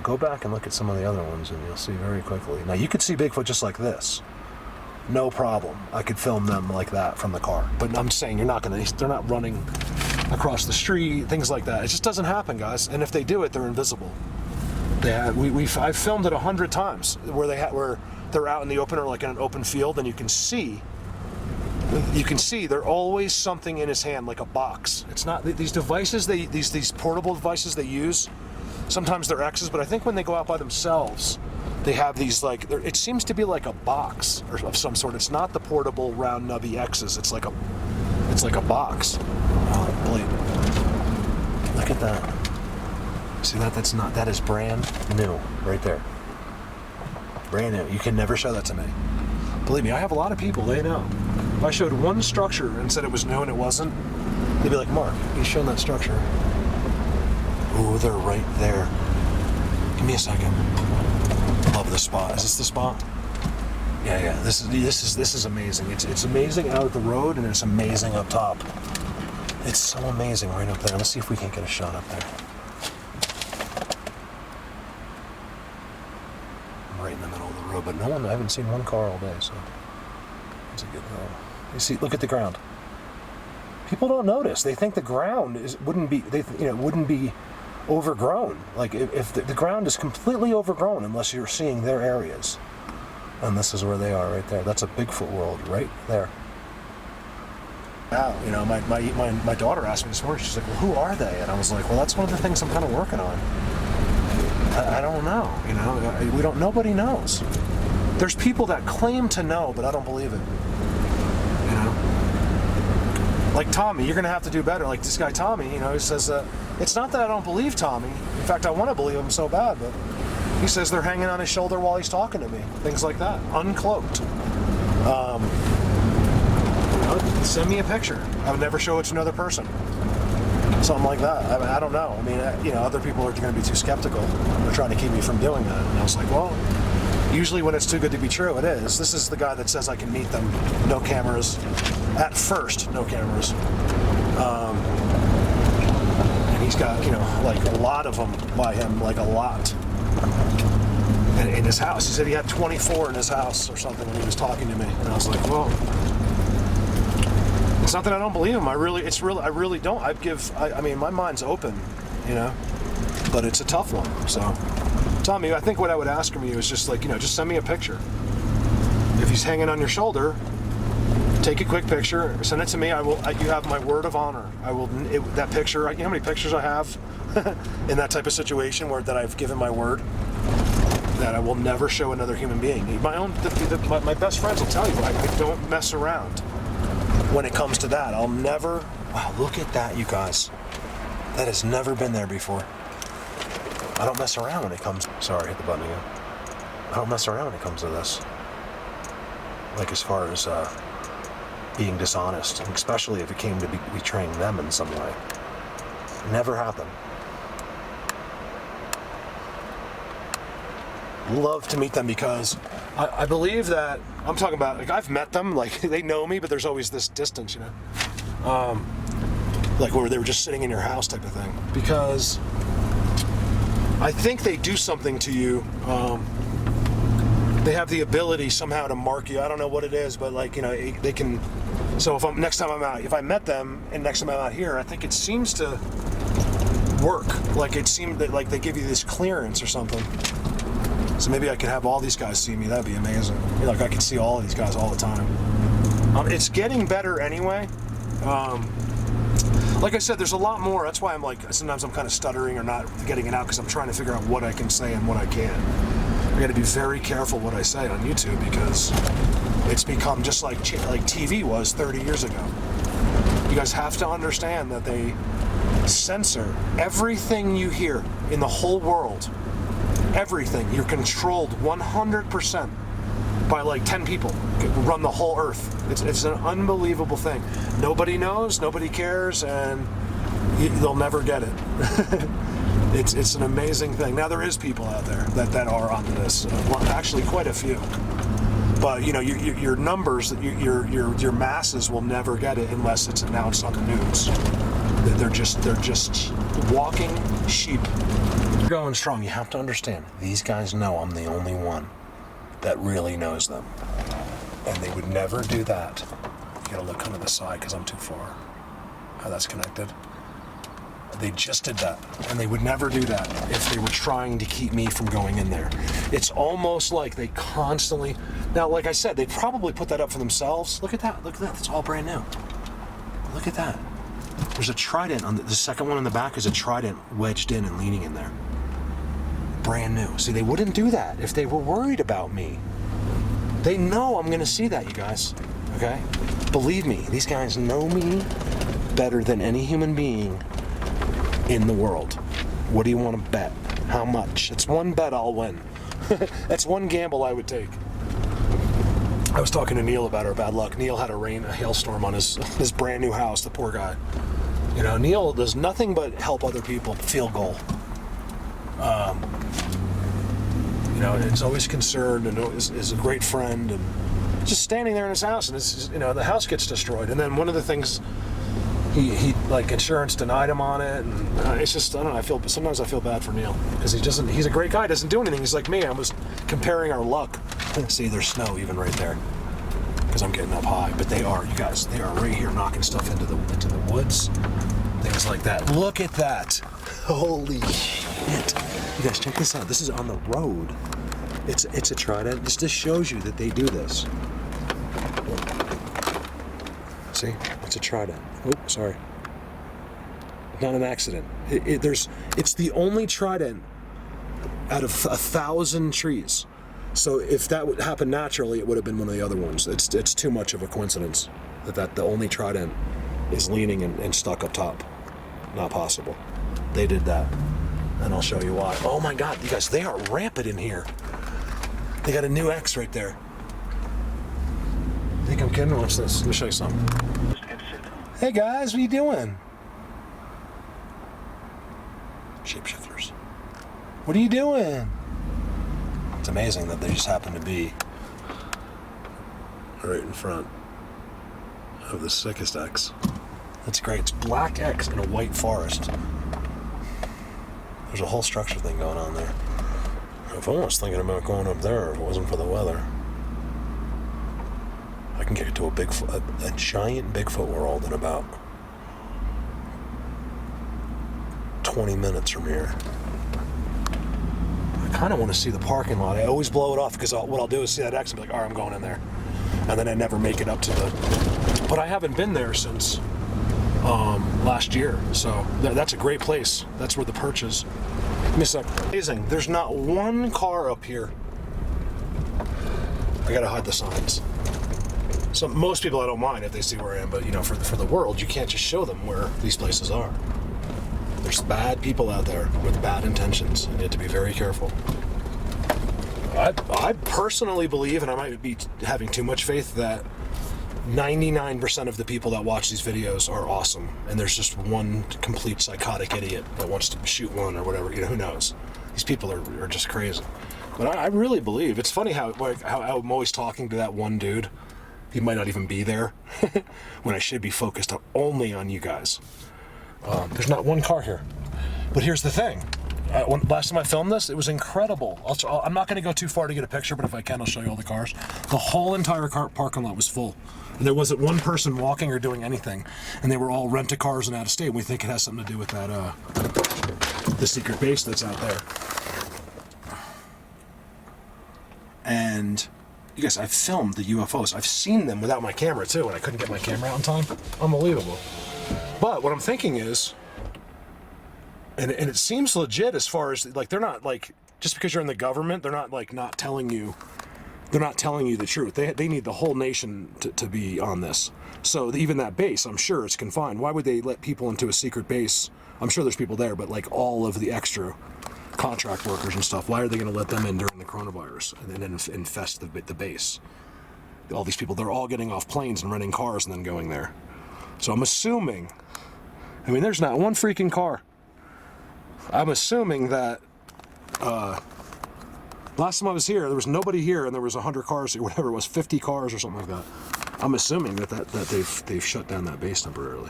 Go back and look at some of the other ones, and you'll see very quickly. Now, you could see Bigfoot just like this. No problem. I could film them like that from the car. But I'm saying they're not running across the street, things like that. It just doesn't happen, guys. And if they do it, they're invisible. I've filmed it 100 times where they're out in the open, or like in an open field, and you can see there's always something in his hand, like a box. It's not these devices, these portable devices they use. Sometimes they're X's, but I think when they go out by themselves, they have these, like, it seems to be like a box or of some sort. It's not the portable round nubby X's. It's like a box. Oh, bleep. Look at that. See that? That is brand new right there. Brand new. You can never show that to me. Believe me, I have a lot of people, they know. If I showed one structure and said it was new and it wasn't, they'd be like, Mark, you shown that structure. Ooh, they're right there. Give me a second. Love this spot. Is this the spot? Yeah. This is amazing. It's amazing out at the road, and it's amazing up top. It's so amazing right up there. Let's see if we can't get a shot up there. I'm right in the middle of the road, but I haven't seen one car all day, so it's a good road. You see, look at the ground. People don't notice. They think the ground wouldn't be overgrown. Like, if the ground is completely overgrown unless you're seeing their areas. And this is where they are right there. That's a Bigfoot world right there. out. You know, my daughter asked me this morning, she's like, well, who are they? And I was like, well, that's one of the things I'm kind of working on. I don't know, you know, nobody knows. There's people that claim to know, but I don't believe it. You know? Like Tommy, you're gonna have to do better. Like this guy Tommy, you know, he says, it's not that I don't believe Tommy. In fact, I want to believe him so bad, but he says they're hanging on his shoulder while he's talking to me. Things like that, uncloaked. Send me a picture. I would never show it to another person. Something like that. I don't know. I mean, you know, other people are going to be too skeptical. They're trying to keep me from doing that. And I was like, well, usually when it's too good to be true, it is. This is the guy that says I can meet them. No cameras. At first, no cameras. And he's got, you know, like a lot of them by him, like a lot. And in his house. He said he had 24 in his house or something when he was talking to me. And I was like, well, it's not that I don't believe him. I really don't. I mean, my mind's open, you know, but it's a tough one. So, Tommy, I think what I would ask from you is just like, you know, just send me a picture. If he's hanging on your shoulder, take a quick picture, send it to me. You have my word of honor. That picture. You know how many pictures I have in that type of situation that I've given my word that I will never show another human being. My best friends will tell you I don't mess around. When it comes to that, I'll never... Wow, look at that, you guys. That has never been there before. I don't mess around when it comes... Sorry, hit the button again. I don't mess around when it comes to this. Like, as far as being dishonest, especially if it came to betraying them in some way. Never happened. Love to meet them because I believe that I'm talking about, like, I've met them, like they know me, but there's always this distance, you know, like where they were just sitting in your house type of thing, because I think they do something to you. They have the ability somehow to mark you. I don't know what it is, but like, you know, they can. So if I met them and next time I'm out here, I think it seems to work. Like it seemed that like they give you this clearance or something. So maybe I could have all these guys see me. That'd be amazing. You know, like I could see all of these guys all the time. It's getting better anyway. Like I said, there's a lot more. That's why I'm like, sometimes I'm kind of stuttering or not getting it out because I'm trying to figure out what I can say and what I can't. I got to be very careful what I say on YouTube because it's become just like TV was 30 years ago. You guys have to understand that they censor everything you hear in the whole world. Everything. You're controlled 100% by like 10 people who run the whole earth. It's an unbelievable thing. Nobody knows, nobody cares, and they'll never get it. It's an amazing thing. Now there is people out there that are onto this. Well, actually, quite a few. But you know, your numbers, your masses will never get it unless it's announced on the news. They're just walking sheep. You're going strong. You have to understand. These guys know I'm the only one that really knows them, and they would never do that. You gotta look under the side because I'm too far. How that's connected. They just did that, and they would never do that if they were trying to keep me from going in there. It's almost like they constantly... Now, like I said, they probably put that up for themselves. Look at that. Look at that. It's all brand new. Look at that. There's a trident on the second one in the back is a trident wedged in and leaning in there. Brand new. See, they wouldn't do that if they were worried about me. They know I'm going to see that, you guys. Okay? Believe me, these guys know me better than any human being in the world. What do you want to bet? How much? It's one bet I'll win. That's one gamble I would take. I was talking to Neil about our bad luck. Neil had a hailstorm on his brand new house, the poor guy. You know, Neil does nothing but help other people field goal. You know, is always concerned and is a great friend, and just standing there in his house, and it's, you know, the house gets destroyed. And then one of the things, he like insurance denied him on it, and it's just, I don't know, sometimes I feel bad for Neil because he's a great guy, doesn't do anything. He's like me. I was comparing our luck. See, there's snow even right there because I'm getting up high, but they are, you guys, they are right here knocking stuff into the woods, things like that. Look at that. Holy shit. You guys, check this out. This is on the road. It's a trident. This shows you that they do this. See, it's a trident. Oh, sorry. Not an accident. It's the only trident out of 1,000 trees. So if that would happen naturally, it would have been one of the other ones. It's too much of a coincidence that the only trident is leaning and stuck up top. Not possible. They did that, and I'll show you why. Oh my God, you guys, they are rampant in here. They got a new X right there. Think I'm kidding? Watch this. Let me show you something. Hey guys, what are you doing? Shapeshifters. What are you doing? It's amazing that they just happen to be right in front of the sickest X. That's great. It's black X in a white forest. There's a whole structure thing going on there. If I was thinking about going up there if it wasn't for the weather. I can get to a giant Bigfoot world in about 20 minutes from here. I kind of want to see the parking lot. I always blow it off because what I'll do is see that X and be like, all right, I'm going in there. And then I never make it up to the... But I haven't been there since last year. So that's a great place. That's where the perch is. Give me a sec. Amazing. There's not one car up here. I gotta hide the signs. So most people I don't mind if they see where I am, but you know, for the world, you can't just show them where these places are. There's bad people out there with bad intentions, and you have to be very careful. I personally believe, and I might be having too much faith, that 99% of the people that watch these videos are awesome, and there's just one complete psychotic idiot that wants to shoot one or whatever. You know, who knows? These people are just crazy. But I really believe. It's funny how I'm always talking to that one dude. He might not even be there when I should be focused only on you guys. There's not one car here. But here's the thing. Last time I filmed this, it was incredible. I'm not going to go too far to get a picture, but if I can, I'll show you all the cars. The whole entire parking lot was full. And there wasn't one person walking or doing anything. And they were all rent-a-cars and out of state. And we think it has something to do with that, the secret base that's out there. And you guys, I've filmed the UFOs. I've seen them without my camera too, and I couldn't get my camera out in time. Unbelievable. But what I'm thinking is, and it seems legit as far as, like, they're not, like, just because you're in the government, they're not, like, not telling you the truth. They need the whole nation to be on this. So even that base, I'm sure it's confined. Why would they let people into a secret base? I'm sure there's people there, but like all of the extra contract workers and stuff, why are they going to let them in during the coronavirus and then infest the base? All these people, they're all getting off planes and renting cars and then going there. So I'm assuming, I mean, there's not one freaking car. I'm assuming that last time I was here, there was nobody here, and there was 100 cars, or whatever it was, 50 cars or something like that. I'm assuming that they've shut down that base temporarily.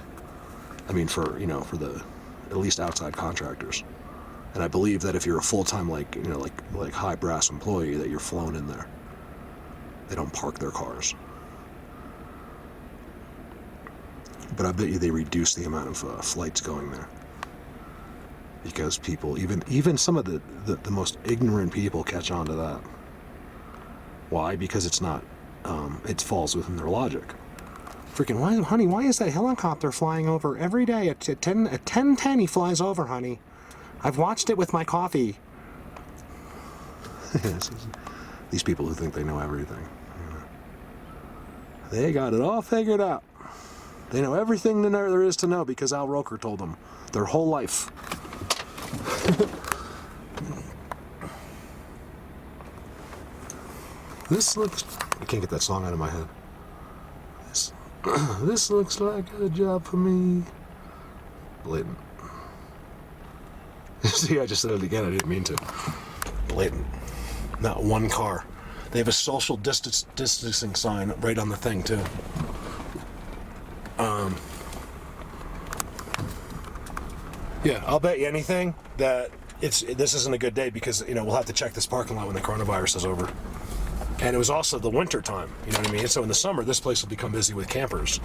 I mean, for the at least outside contractors. And I believe that if you're a full-time, like high brass employee, that you're flown in there. They don't park their cars. But I bet you they reduce the amount of flights going there. Because people, even some of the most ignorant people catch on to that. Why? Because it's not, it falls within their logic. Freaking, why is that helicopter flying over every day at 10:10 he flies over, honey. I've watched it with my coffee. These people who think they know everything. They got it all figured out. They know everything there is to know because Al Roker told them their whole life. This looks... I can't get that song out of my head. This looks like a job for me. Blatant. See, I just said it again. I didn't mean to. Blatant. Not one car. They have a social distancing sign right on the thing, too. Yeah, I'll bet you anything that this isn't a good day because, we'll have to check this parking lot when the coronavirus is over. And it was also the winter time, you know what I mean? So in the summer, this place will become busy with campers.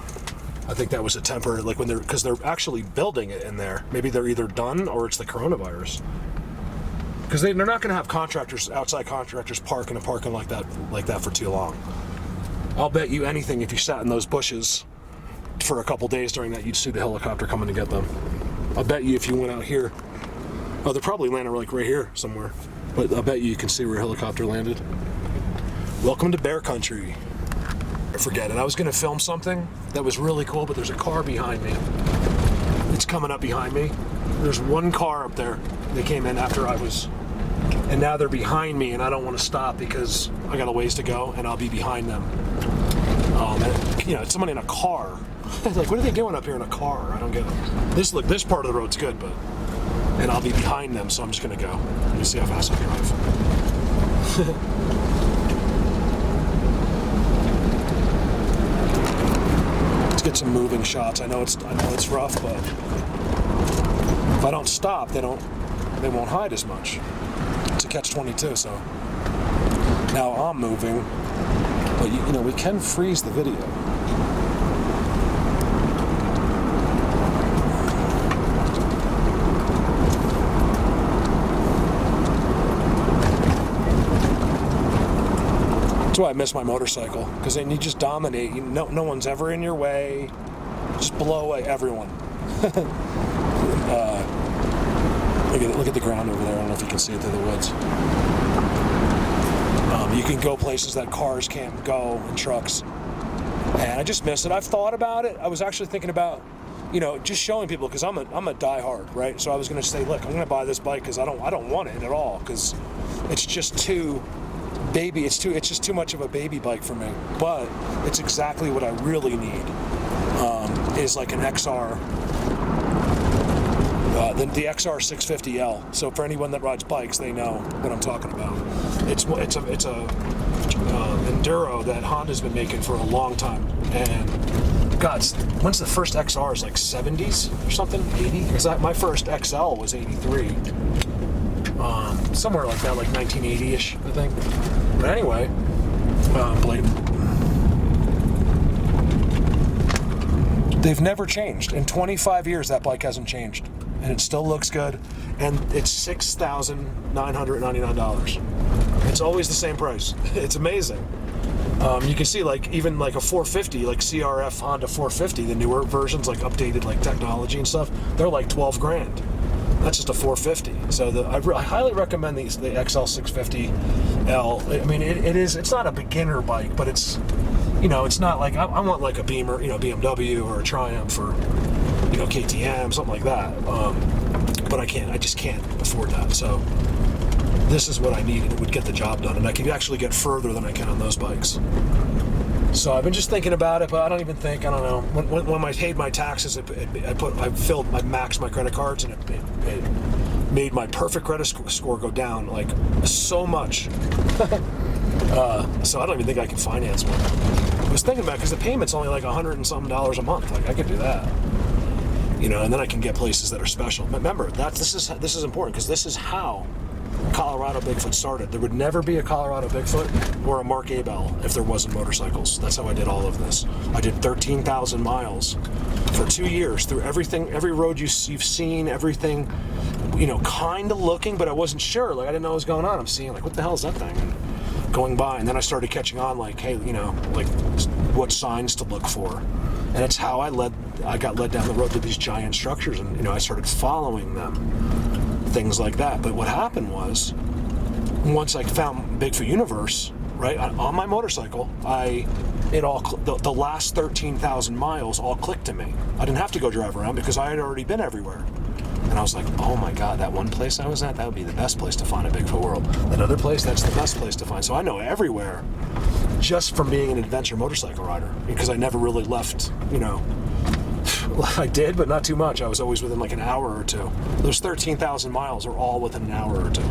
I think that was a temporary, like because they're actually building it in there. Maybe they're either done or it's the coronavirus. Because they're not going to have outside contractors park in a parking like that for too long. I'll bet you anything if you sat in those bushes for a couple days during that, you'd see the helicopter coming to get them. I bet you if you went out here, oh, they're probably landing like right here somewhere, but I bet you can see where a helicopter landed. Welcome to bear country. Forget it. I was going to film something that was really cool, but there's a car behind me. It's coming up behind me. There's one car up there. They came in after I was, and now they're behind me, and I don't want to stop because I got a ways to go, and I'll be behind them. And, you know, it's someone in a car. Like, what are they doing up here in a car? I don't get it. This part of the road's good, but, and I'll be behind them, so I'm just going to go. Let me see how fast I drive. Let's get some moving shots. I know it's rough, but if I don't stop, they won't hide as much. It's a catch-22, so now I'm moving, but you know, we can freeze the video. That's why I miss my motorcycle, because then you just dominate. No one's ever in your way. Just blow away everyone. Look at the ground over there. I don't know if you can see it through the woods. You can go places that cars can't go and trucks. And I just miss it. I've thought about it. I was actually thinking about, you know, just showing people, because I'm a diehard, right? So I was going to say, look, I'm going to buy this bike because I don't want it at all, because it's just too baby. It's just too much of a baby bike for me. But it's exactly what I really need. Is like an XR. The XR 650L. So for anyone that rides bikes, they know what I'm talking about. It's a enduro that Honda's been making for a long time. And God, when's the first XR? Is like 70s or something? 80? Because my first XL was 83. Somewhere like that, like 1980-ish, I think. But anyway, they've never changed. In 25 years, that bike hasn't changed. And it still looks good. And it's $6,999. It's always the same price. It's amazing. You can see, like, even like a 450, like CRF Honda 450, the newer versions, like updated like technology and stuff, they're like 12 grand. That's just a 450. So I highly recommend the XL 650L. I mean, it's not a beginner bike, but it's, you know, it's not like, I want like a Beamer, you know, BMW or a Triumph or, you know, KTM, something like that. But I just can't afford that. So this is what I need, and it would get the job done. And I can actually get further than I can on those bikes. So I've been just thinking about it, but I don't know. When I paid my taxes, I maxed my credit cards, and it made my perfect credit score go down like so much. So I don't even think I can finance one. I was thinking about it because the payment's only like $100 and something a month. Like, I could do that, you know, and then I can get places that are special. But remember, this is important, because this is how Colorado Bigfoot started. There would never be a Colorado Bigfoot or a Mark Abel if there wasn't motorcycles. That's how I did all of this. I did 13,000 miles for 2 years through everything, every road you've seen, everything, you know, kind of looking, but I wasn't sure. Like, I didn't know what was going on. I'm seeing, like, what the hell is that thing? And going by, and then I started catching on, like, hey, you know, like, what signs to look for. And it's how I got led down the road to these giant structures, and, you know, I started following them. Things like that. But what happened was, once I found Bigfoot Universe, right, on my motorcycle, the last 13,000 miles all clicked to me. I didn't have to go drive around because I had already been everywhere. And I was like, oh my God, that one place I was at, that would be the best place to find a Bigfoot world. That other place, that's the best place to find. So I know everywhere just from being an adventure motorcycle rider, because I never really left, you know. I did, but not too much. I was always within like an hour or two. Those 13,000 miles are all within an hour or two.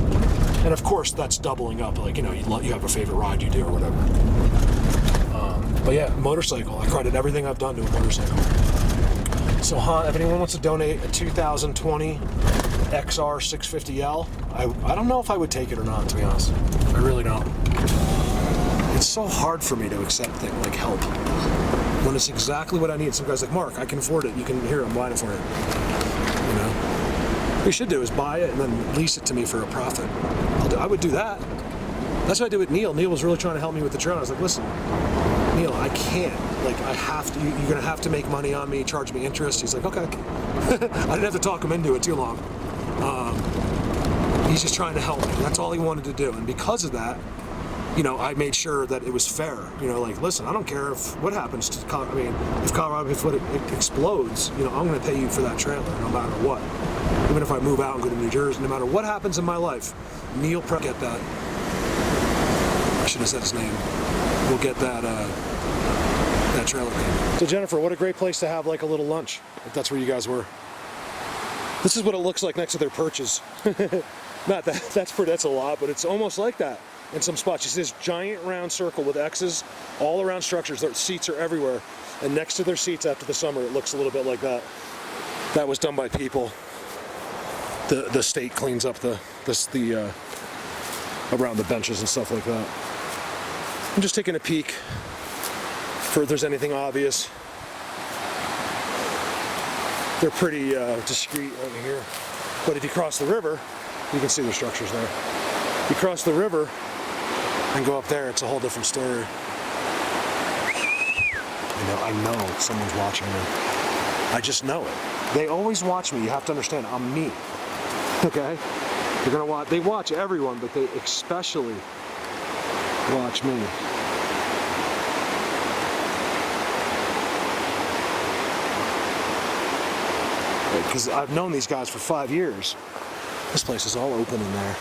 And of course, that's doubling up. Like, you know, you have a favorite ride you do or whatever. But yeah, motorcycle. I credit everything I've done to a motorcycle. So, if anyone wants to donate a 2020 XR 650L, I don't know if I would take it or not, to be honest. I really don't. It's so hard for me to accept things like help when it's exactly what I need. Some guy's like, Mark, I can afford it. You can, here, I'm buying it for you. You know? What you should do is buy it and then lease it to me for a profit. I would do that. That's what I did with Neil. Neil was really trying to help me with the trail. I was like, listen, Neil, I can't. Like, I have to, you're gonna have to make money on me, charge me interest. He's like, okay. I didn't have to talk him into it too long. He's just trying to help me. That's all he wanted to do. And because of that, you know, I made sure that it was fair. You know, like, listen, I don't care if what happens to Colorado. I mean, if Colorado, if it explodes, you know, I'm going to pay you for that trailer no matter what. Even if I move out and go to New Jersey, no matter what happens in my life, Neil get that. I should have said his name. We'll get that that trailer payment. So Jennifer, what a great place to have like a little lunch, if that's where you guys were. This is what it looks like next to their perches. Not that, that's a lot, but it's almost like that in some spots. You see this giant round circle with X's all around structures. Their seats are everywhere. And next to their seats after the summer, it looks a little bit like that. That was done by people. The state cleans up the around the benches and stuff like that. I'm just taking a peek for if there's anything obvious. They're pretty discreet over here. But if you cross the river, you can see the structures there. You cross the river and go up there, it's a whole different story. I know someone's watching me. I just know it. They always watch me. You have to understand, I'm me. Okay? They're gonna watch. They watch everyone, but they especially watch me. Because I've known these guys for 5 years. This place is all open in there.